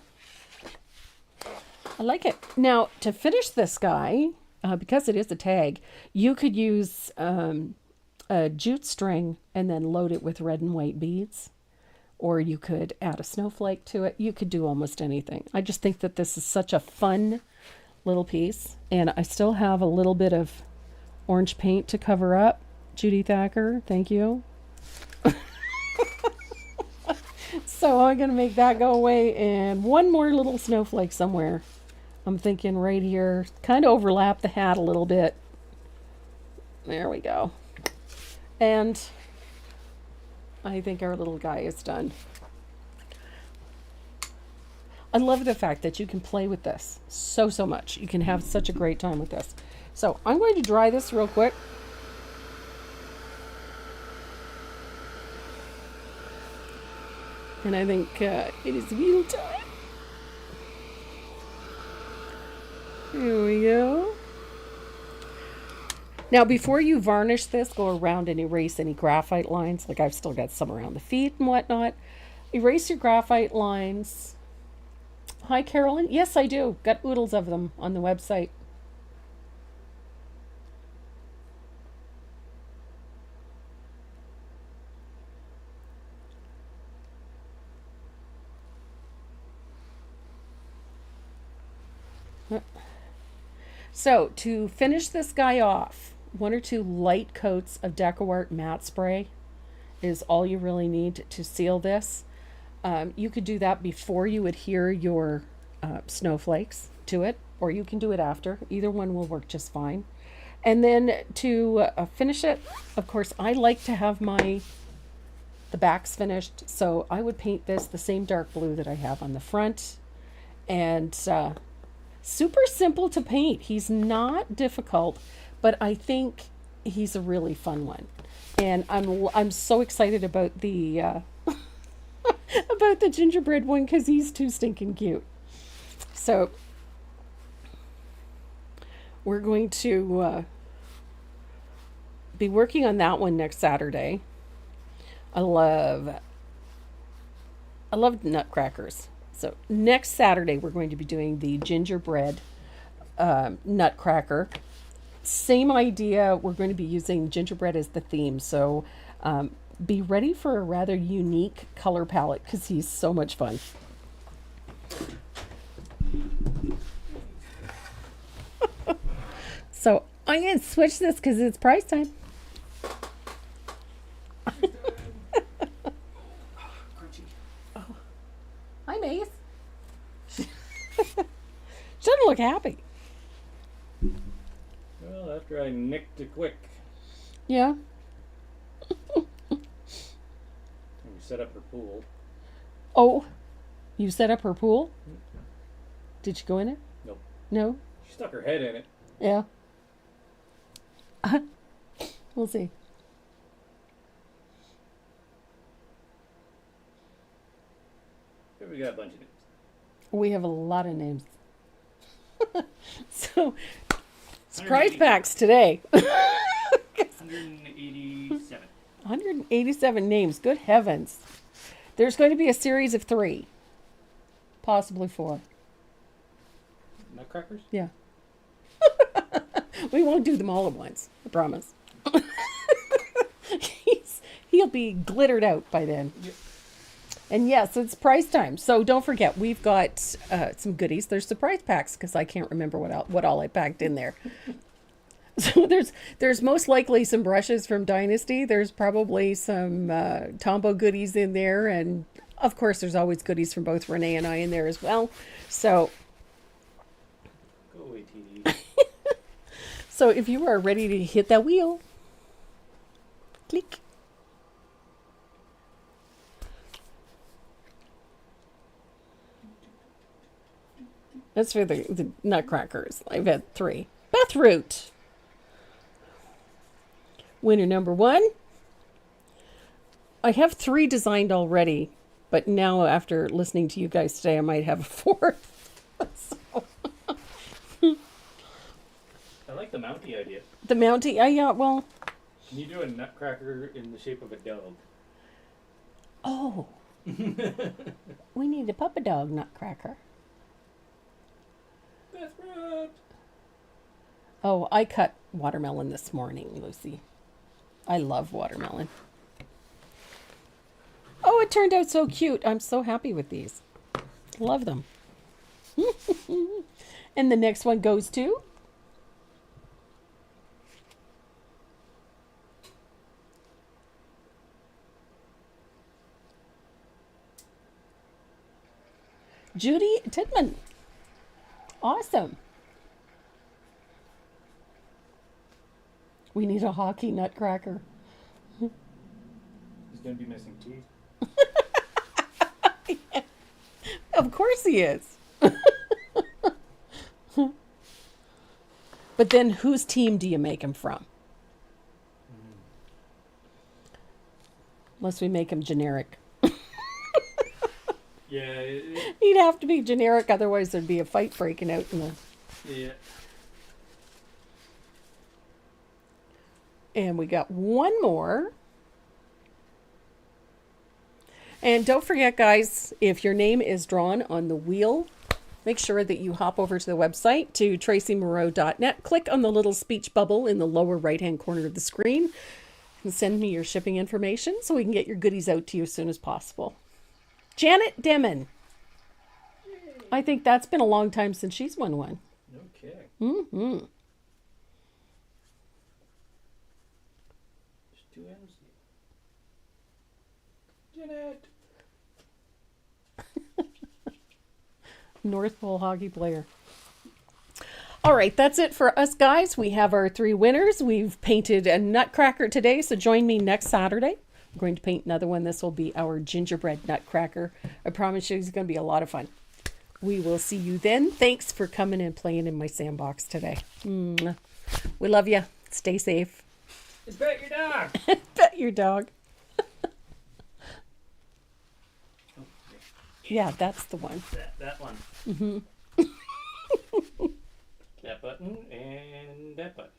I like it. Now, to finish this guy, because it is a tag, you could use a jute string and then load it with red and white beads. Or you could add a snowflake to it. You could do almost anything. I just think that this is such a fun little piece. And I still have a little bit of orange paint to cover up. Judy Thacker, thank you. So I'm going to make that go away, and one more little snowflake somewhere. I'm thinking right here, kind of overlap the hat a little bit. There we go. And I think our little guy is done. I love the fact that you can play with this so much. You can have such a great time with this. So I'm going to dry this real quick. And I think it is wheel time. Here we go. Now, before you varnish this, go around and erase any graphite lines. Like I've still got some around the feet and whatnot. Erase your graphite lines. Hi, Carolyn. Yes, I do. Got oodles of them on the website. So, to finish this guy off, 1 or 2 light coats of DecoArt matte spray is all you really need to seal this. You could do that before you adhere your snowflakes to it, or you can do it after. Either one will work just fine. And then to finish it, of course, I like to have the backs finished, so I would paint this the same dark blue that I have on the front. And super simple to paint. He's not difficult, but I think he's a really fun one. And I'm so excited about the about the gingerbread one because he's too stinking cute. So we're going to be working on that one next Saturday. I love nutcrackers. So next Saturday we're going to be doing the gingerbread nutcracker. Same idea. We're going to be using gingerbread as the theme. So be ready for a rather unique color palette because he's so much fun. So I'm going to switch this because it's price time. Oh. Hi, Mace. She doesn't look happy. Well, after I nicked it quick. Yeah. And we set up her pool. Oh, you set up her pool? Did you go in it? Nope. No? She stuck her head in it. Yeah. We'll see. Here we got a bunch of names. We have a lot of names. So, surprise packs today. 187. 187 names. Good heavens. There's going to be a series of 3. Possibly 4. Nutcrackers? Yeah. We won't do them all at once. I promise. He'll be glittered out by then. Yep. And yes, it's price time. So don't forget, we've got some goodies. There's surprise packs because I can't remember what all I packed in there. So there's most likely some brushes from Dynasty. There's probably some Tombow goodies in there. And of course, there's always goodies from both Renee and I in there as well. So Go away, TD. So if you are ready to hit that wheel, click. That's for the nutcrackers. I've had 3. Beth Root. Winner number 1. I have 3 designed already, but now after listening to you guys today, I might have a 4th. So. I like the Mountie idea. The Mountie, yeah, well. Can you do a nutcracker in the shape of a dog? Oh. We need a puppy dog nutcracker. That's right. Oh, I cut watermelon this morning, Lucy. I love watermelon. Oh, it turned out so cute. I'm so happy with these. Love them. And the next one goes to Judy Tidman. Awesome. We need a hockey nutcracker. He's going to be missing teeth. Of course he is. But then whose team do you make him from? Unless we make him generic. Yeah. He'd have to be generic, otherwise there'd be a fight breaking out in the... Yeah. And we got one more. And don't forget, guys, if your name is drawn on the wheel, make sure that you hop over to the website to tracymoreau.net. Click on the little speech bubble in the lower right-hand corner of the screen and send me your shipping information so we can get your goodies out to you as soon as possible. Janet Demon. I think that's been a long time since she's won one. No kidding. Mm-hmm. There's two M's. Janet. North Pole hockey player. All right, that's it for us, guys. We have our 3 winners. We've painted a Nutcracker today, so join me next Saturday. I'm going to paint another one. This will be our gingerbread Nutcracker. I promise you it's going to be a lot of fun. We will see you then. Thanks for coming and playing in my sandbox today. We love you. Stay safe. Bet your dog. Bet your dog. Yeah, that's the one. That one. Mm-hmm. That button and that button.